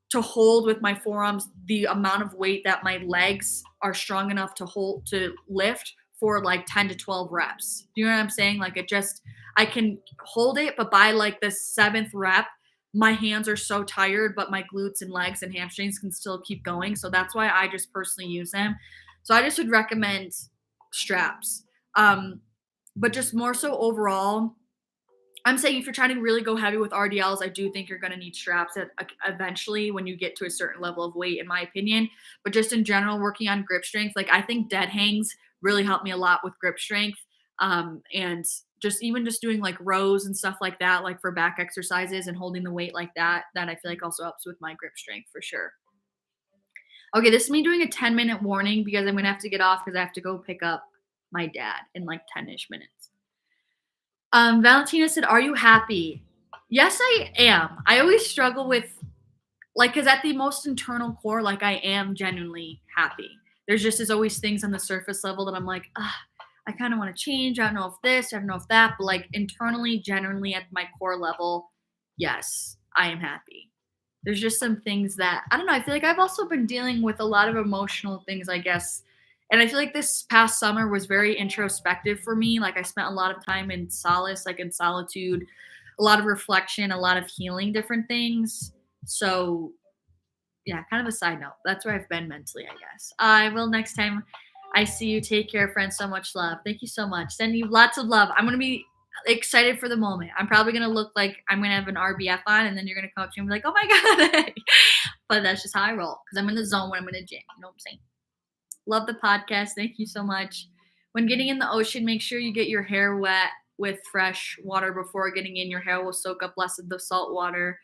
S1: to hold with my forearms the amount of weight that my legs are strong enough to hold to lift for like 10 to 12 reps. Do you know what I'm saying? Like it just I can hold it, but by like the 7th rep, my hands are so tired, but my glutes and legs and hamstrings can still keep going. So that's why I just personally use them. So I just would recommend straps. But just more so overall, I'm saying if you're trying to really go heavy with RDLs, I do think you're going to need straps eventually when you get to a certain level of weight, in my opinion. But just in general, working on grip strength, like I think dead hangs really helped me a lot with grip strength. And just even just doing like rows and stuff like that, like for back exercises and holding the weight like that, that I feel like also helps with my grip strength for sure. Okay, this is me doing a 10-minute warning because I'm going to have to get off because I have to go pick up my dad in like 10-ish minutes. Valentina said, are you happy? Yes, I am. I always struggle with, like, because at the most internal core, like, I am genuinely happy. There's just always things on the surface level that I'm like, I kind of want to change. I don't know if this, I don't know if that. But, like, internally, genuinely at my core level, yes, I am happy. There's just some things that, I don't know, I feel like I've also been dealing with a lot of emotional things, I guess, And I feel like this past summer was very introspective for me. Like I spent a lot of time in solace, like in solitude, a lot of reflection, a lot of healing different things. So yeah, kind of a side note. That's where I've been mentally, I guess. I will next time I see you. Take care, friends. So much love. Thank you so much. Sending you lots of love. I'm gonna be excited for the moment. I'm probably gonna look like I'm gonna have an RBF on, and then you're gonna come up to me and be like, "Oh my god!" But that's just how I roll because I'm in the zone when I'm in a gym. You know what I'm saying? Love the podcast. Thank you so much. When getting in the ocean, make sure you get your hair wet with fresh water before getting in. Your hair will soak up less of the salt water.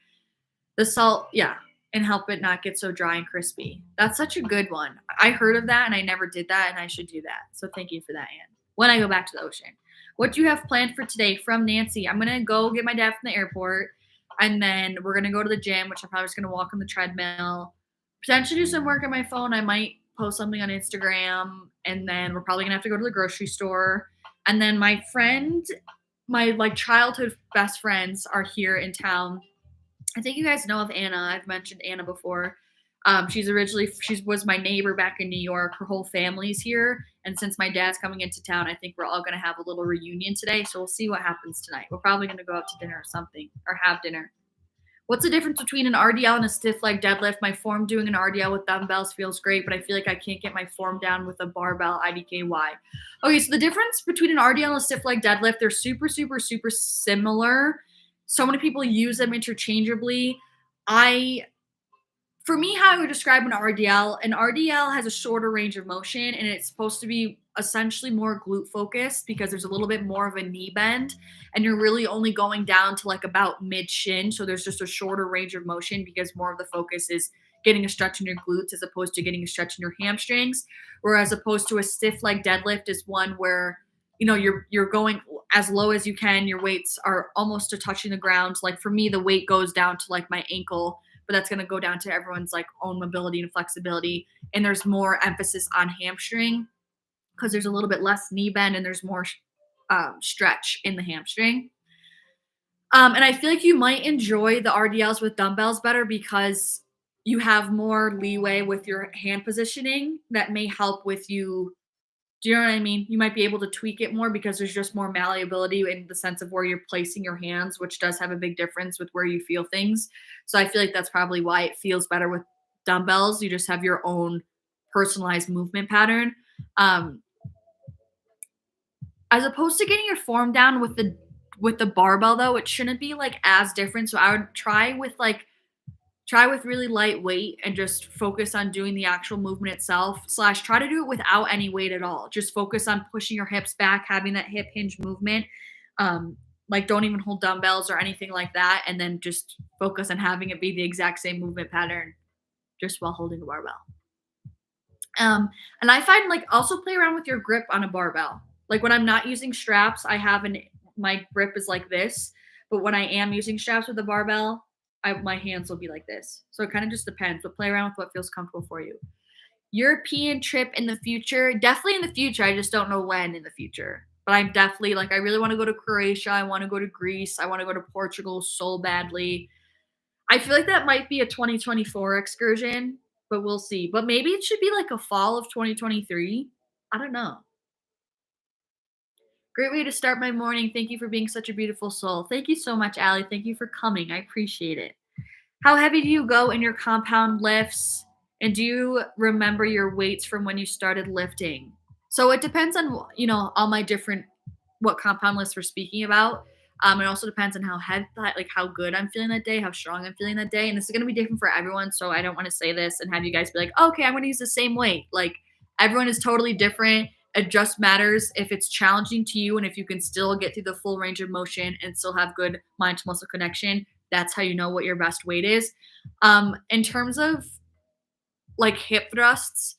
S1: The salt, yeah, and help it not get so dry and crispy. That's such a good one. I heard of that and I never did that, and I should do that. So thank you for that, Anne. When I go back to the ocean. What do you have planned for today? From Nancy. I'm going to go get my dad from the airport, and then we're going to go to the gym, which I'm probably just going to walk on the treadmill, potentially do some work on my phone. I might post something on Instagram, and then we're probably going to have to go to the grocery store. And then my friend, my like childhood best friends are here in town. I think you guys know of Anna. I've mentioned Anna before. She was my neighbor back in New York. Her whole family's here, and since my dad's coming into town, I think we're all gonna have a little reunion today. So we'll see what happens tonight. We're probably gonna go out to dinner or something, or have dinner. What's the difference between an RDL and a stiff leg deadlift? My form doing an RDL with dumbbells feels great, but I feel like I can't get my form down with a barbell IDKY. Okay, so the difference between an RDL and a stiff leg deadlift, they're super, super, super similar. So many people use them interchangeably. I For me, how I would describe an RDL has a shorter range of motion, and it's supposed to be essentially more glute focused because there's a little bit more of a knee bend, and you're really only going down to like about mid shin. So there's just a shorter range of motion because more of the focus is getting a stretch in your glutes as opposed to getting a stretch in your hamstrings. Whereas opposed to a stiff leg deadlift is one where you're going as low as you can. Your weights are almost to touching the ground. Like for me, the weight goes down to like my ankle, but that's going to go down to everyone's like own mobility and flexibility. And there's more emphasis on hamstring because there's a little bit less knee bend and there's more stretch in the hamstring. And I feel like you might enjoy the RDLs with dumbbells better because you have more leeway with your hand positioning that may help with you. Do you know what I mean? You might be able to tweak it more because there's just more malleability in the sense of where you're placing your hands, which does have a big difference with where you feel things. So I feel like that's probably why it feels better with dumbbells. You just have your own personalized movement pattern. As opposed to getting your form down with the barbell though, it shouldn't be like as different. So I would try with really light weight and just focus on doing the actual movement itself / try to do it without any weight at all. Just focus on pushing your hips back, having that hip hinge movement. Like don't even hold dumbbells or anything like that. And then just focus on having it be the exact same movement pattern just while holding a barbell. And I find like also play around with your grip on a barbell. Like when I'm not using straps, my grip is like this. But when I am using straps with a barbell, my hands will be like this. So it kind of just depends, but play around with what feels comfortable for you. European trip in the future, definitely in the future. I just don't know when in the future. But I'm definitely like, I really want to go to Croatia. I want to go to Greece. I want to go to Portugal so badly. I feel like that might be a 2024 excursion, but we'll see. But maybe it should be like a fall of 2023. I don't know. Great way to start my morning. Thank you for being such a beautiful soul. Thank you so much, Allie. Thank you for coming. I appreciate it. How heavy do you go in your compound lifts? And do you remember your weights from when you started lifting? So it depends on, all my different, what compound lifts we're speaking about. It also depends on how heavy, like how good I'm feeling that day, how strong I'm feeling that day. And this is going to be different for everyone. So I don't want to say this and have you guys be like, okay, I'm going to use the same weight. Like everyone is totally different. It just matters if it's challenging to you and if you can still get through the full range of motion and still have good mind to muscle connection. That's how you know what your best weight is. In terms of like hip thrusts,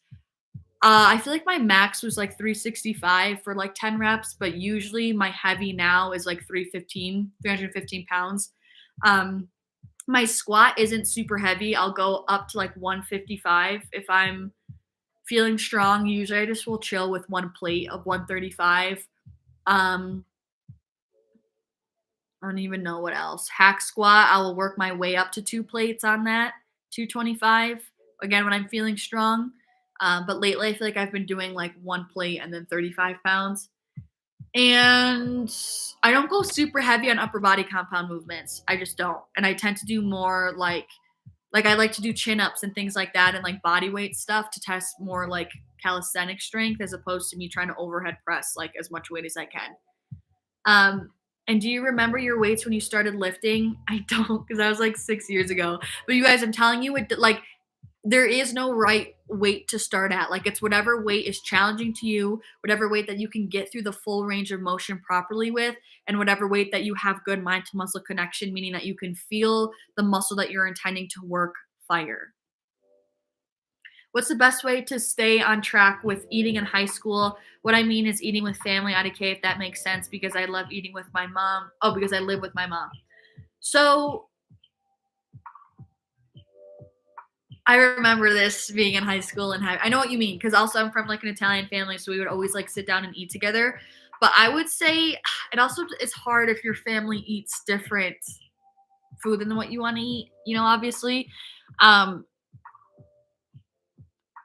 S1: I feel like my max was like 365 for like 10 reps, but usually my heavy now is like 315 pounds. My squat isn't super heavy. I'll go up to like 155 if I'm feeling strong. Usually I just will chill with one plate of 135. I don't even know what else. Hack squat, I will work my way up to 2 plates on that, 225. Again, when I'm feeling strong. But lately, I feel like I've been doing like one plate and then 35 pounds. And I don't go super heavy on upper body compound movements. I just don't. And I tend to do more like I like to do chin ups and things like that and like body weight stuff to test more like calisthenic strength as opposed to me trying to overhead press like as much weight as I can. Um, and do you remember your weights when you started lifting? I don't, because that was like 6 years ago. But you guys, I'm telling you, it like there is no right weight to start at. Like it's whatever weight is challenging to you, whatever weight that you can get through the full range of motion properly with, and whatever weight that you have good mind to muscle connection, meaning that you can feel the muscle that you're intending to work fire. What's the best way to stay on track with eating in high school? What I mean is eating with family IDK, if that makes sense, because I love eating with my mom. Oh, because I live with my mom. So I remember this being in high school and I know what you mean because also I'm from like an Italian family, so we would always like sit down and eat together. But I would say it also is hard if your family eats different food than what you want to eat, obviously. Um,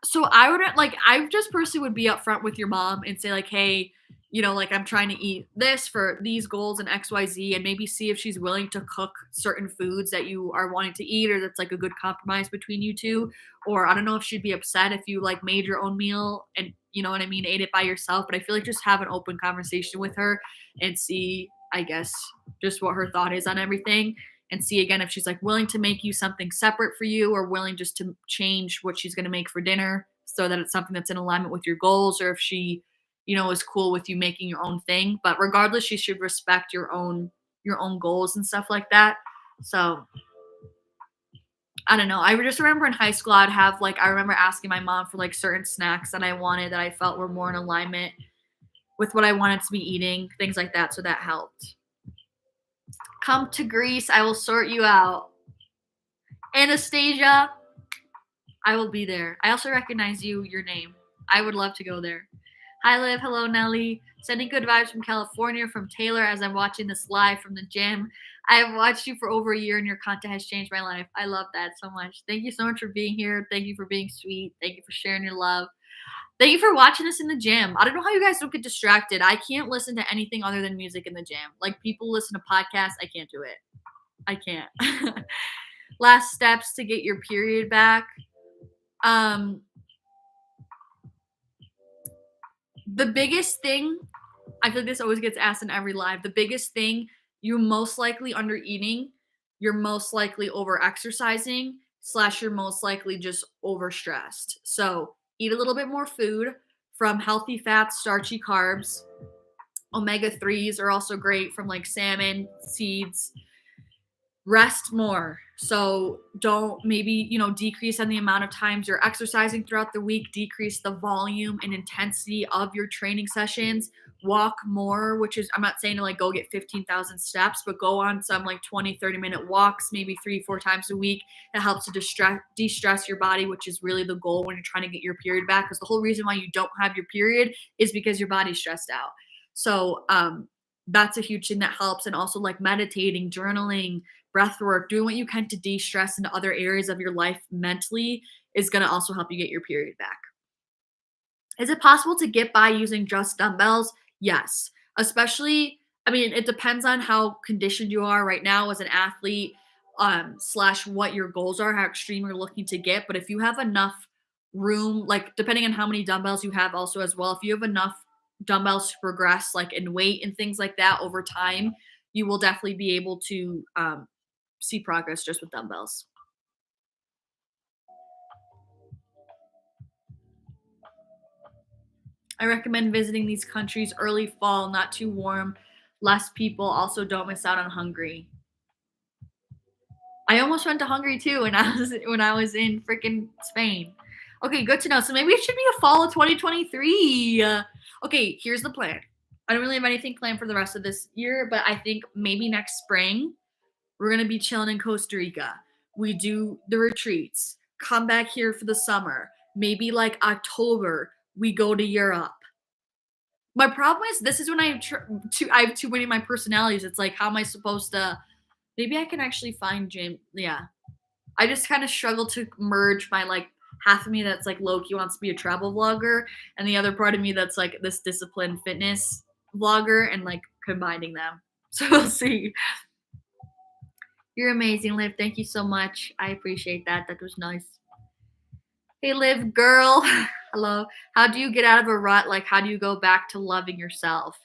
S1: so I would like I just personally would be upfront with your mom and say like, hey, like I'm trying to eat this for these goals and XYZ, and maybe see if she's willing to cook certain foods that you are wanting to eat, or that's like a good compromise between you two. Or I don't know if she'd be upset if you like made your own meal and you know what I mean, ate it by yourself. But I feel like just have an open conversation with her and see, I guess, just what her thought is on everything and see again if she's like willing to make you something separate for you or willing just to change what she's going to make for dinner so that it's something that's in alignment with your goals, or if she is cool with you making your own thing. But regardless, she should respect your own goals and stuff like that. So I don't know. I just remember in high school I'd have like I remember asking my mom for like certain snacks that I wanted that I felt were more in alignment with what I wanted to be eating, things like that. So that helped. Come to Greece. I will sort you out. Anastasia, I will be there. I also recognize your name. I would love to go there. Hi, Liv. Hello, Nelly. Sending good vibes from California from Taylor as I'm watching this live from the gym. I have watched you for over a year and your content has changed my life. I love that so much. Thank you so much for being here. Thank you for being sweet. Thank you for sharing your love. Thank you for watching this in the gym. I don't know how you guys don't get distracted. I can't listen to anything other than music in the gym. Like people listen to podcasts. I can't do it. I can't. Last steps to get your period back. The biggest thing, I feel like this always gets asked in every live. The biggest thing, you're most likely under eating, you're most likely over exercising, / you're most likely just overstressed. So eat a little bit more food from healthy fats, starchy carbs. Omega-3s are also great from like salmon, seeds. Rest more. So don't maybe, decrease on the amount of times you're exercising throughout the week, decrease the volume and intensity of your training sessions, walk more, which is, I'm not saying to like go get 15,000 steps, but go on some like 20, 30-minute walks, maybe 3-4 times a week. That helps to de-stress your body, which is really the goal when you're trying to get your period back. Because the whole reason why you don't have your period is because your body's stressed out. So, that's a huge thing that helps. And also like meditating, journaling, breath work, doing what you can to de-stress into other areas of your life mentally is going to also help you get your period back. Is it possible to get by using just dumbbells? Yes. Especially, I mean, it depends on how conditioned you are right now as an athlete, / what your goals are, how extreme you're looking to get. But if you have enough room, like depending on how many dumbbells you have also as well, if you have enough dumbbells to progress like in weight and things like that over time, you will definitely be able to see progress just with dumbbells. I recommend visiting these countries early fall, not too warm, less people. Also, don't miss out on Hungary. I almost went to Hungary too when I was in freaking Spain. Okay, good to know. So maybe it should be a fall of 2023. Okay, here's the plan. I don't really have anything planned for the rest of this year, but I think maybe next spring we're gonna be chilling in Costa Rica. We do the retreats. Come back here for the summer. Maybe like October we go to Europe. My problem is this is when I have too many of my personalities. It's like how am I supposed to? Maybe I can actually find gym. Yeah, I just kind of struggle to merge my like half of me that's like low-key wants to be a travel vlogger, and the other part of me that's like this disciplined fitness vlogger, and like combining them. So we'll see. You're amazing, Liv. Thank you so much. I appreciate that. That was nice. Hey, Liv, girl. Hello. How do you get out of a rut? Like, how do you go back to loving yourself?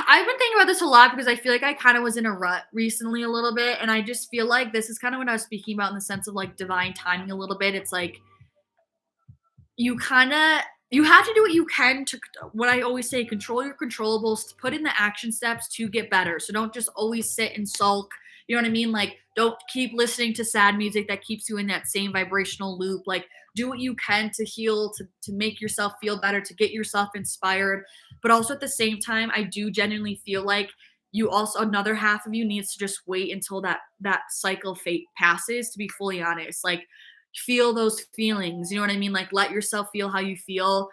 S1: I've been thinking about this a lot because I feel like I kind of was in a rut recently a little bit. And I just feel like this is kind of what I was speaking about in the sense of like divine timing a little bit. It's like you kind of you have to do what you can to what I always say, control your controllables, to put in the action steps to get better. So don't just always sit and sulk. You know what I mean? Like don't keep listening to sad music that keeps you in that same vibrational loop. Like do what you can to heal, to make yourself feel better, to get yourself inspired. But also at the same time, I do genuinely feel like you also another half of you needs to just wait until that cycle of fate passes, to be fully honest. Like feel those feelings, you know what I mean? Like let yourself feel how you feel,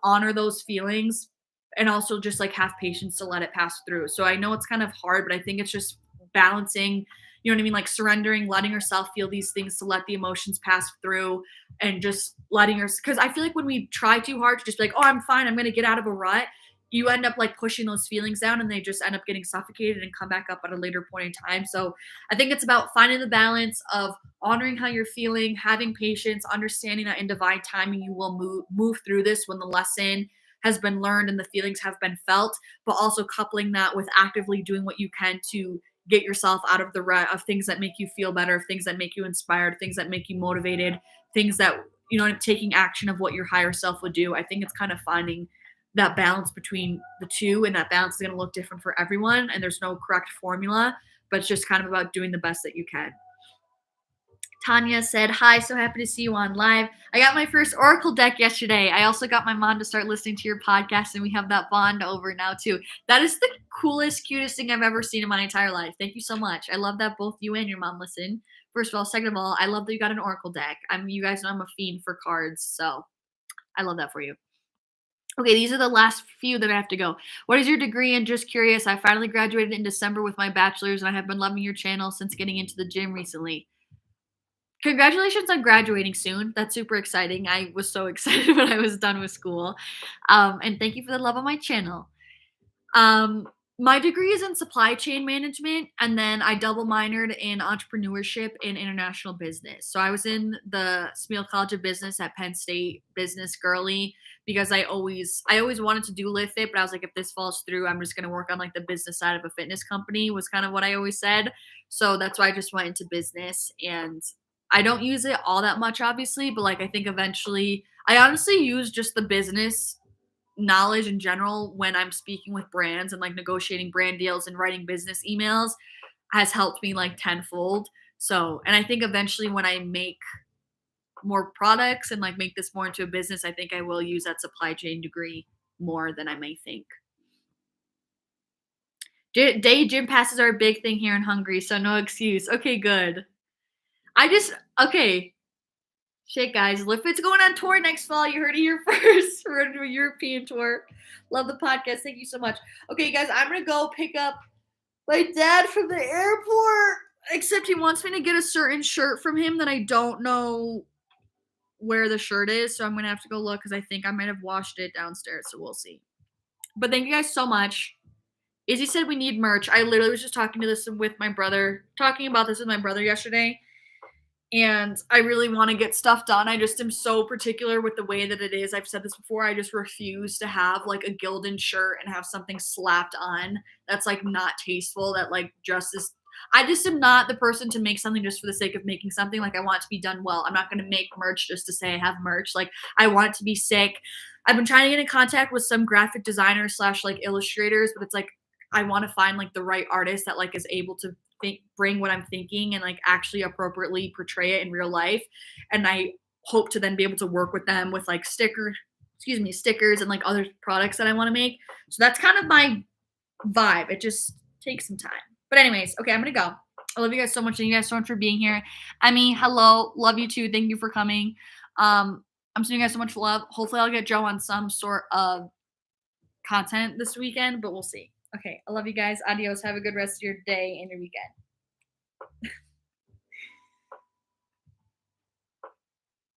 S1: honor those feelings, and also just like have patience to let it pass through. So I know it's kind of hard, but I think it's just balancing, you know what I mean? Like surrendering, letting yourself feel these things to let the emotions pass through, and just letting your, because I feel like when we try too hard to just be like, oh, I'm fine, I'm gonna get out of a rut, you end up like pushing those feelings down and they just end up getting suffocated and come back up at a later point in time. So I think it's about finding the balance of honoring how you're feeling, having patience, understanding that in divine timing you will move through this when the lesson has been learned and the feelings have been felt, but also coupling that with actively doing what you can to get yourself out of the rut of things that make you feel better, things that make you inspired, things that make you motivated, things that, you know, taking action of what your higher self would do. I think it's kind of finding that balance between the two, and that balance is going to look different for everyone, and there's no correct formula, but it's just kind of about doing the best that you can. Tanya said, hi, so happy to see you on live. I got my first Oracle deck yesterday. I also got my mom to start listening to your podcast, and we have that bond over now too. That is the coolest, cutest thing I've ever seen in my entire life. Thank you so much. I love that both you and your mom listen. First of all. Second of all, I love that you got an Oracle deck. You guys know I'm a fiend for cards, so I love that for you. Okay, these are the last few that I have to go. What is your degree in? Just curious. I finally graduated in December with my bachelor's, and I have been loving your channel since getting into the gym recently. Congratulations on graduating soon. That's super exciting. I was so excited when I was done with school. And thank you for the love of my channel. My degree is in supply chain management, and then I double minored in entrepreneurship and international business. So I was in the Smeal College of Business at Penn State, business girly, because I always wanted to do Live Fit, but I was like, if this falls through, I'm just going to work on like the business side of a fitness company, was kind of what I always said. So that's why I just went into business, and I don't use it all that much, obviously, but like I think eventually I honestly use just the business knowledge in general when I'm speaking with brands and like negotiating brand deals and writing business emails has helped me like tenfold. So, and I think eventually when I make more products and like make this more into a business, I think I will use that supply chain degree more than I may think. Day gym passes are a big thing here in Hungary, so no excuse. Okay, good. Okay. Shit, guys. Live Fit's going on tour next fall. You heard it here first. We're going to do a European tour. Love the podcast. Thank you so much. Okay, guys, I'm going to go pick up my dad from the airport. Except he wants me to get a certain shirt from him that I don't know where the shirt is. So I'm going to have to go look because I think I might have washed it downstairs. So we'll see. But thank you guys so much. Izzy said we need merch. I literally was just talking about this with my brother yesterday. And I really want to get stuff done. I just am so particular with the way that it is. I've said this before. I just refuse to have like a Gildan shirt and have something slapped on that's like not tasteful, that like just is. I just am not the person to make something just for the sake of making something. Like I want it to be done well. I'm not going to make merch just to say I have merch. Like I want it to be sick. I've been trying to get in contact with some graphic designers / like illustrators, but it's like I want to find like the right artist that like is able to bring what I'm thinking and like actually appropriately portray it in real life. And I hope to then be able to work with them with like stickers and like other products that I want to make. So that's kind of my vibe. It just takes some time. But anyways, okay, I'm going to go. I love you guys so much. Thank you guys so much for being here. Emmy, hello. Love you too. Thank you for coming. I'm sending you guys so much love. Hopefully I'll get Joe on some sort of content this weekend, but we'll see. Okay, I love you guys. Adios. Have a good rest of your day and your weekend.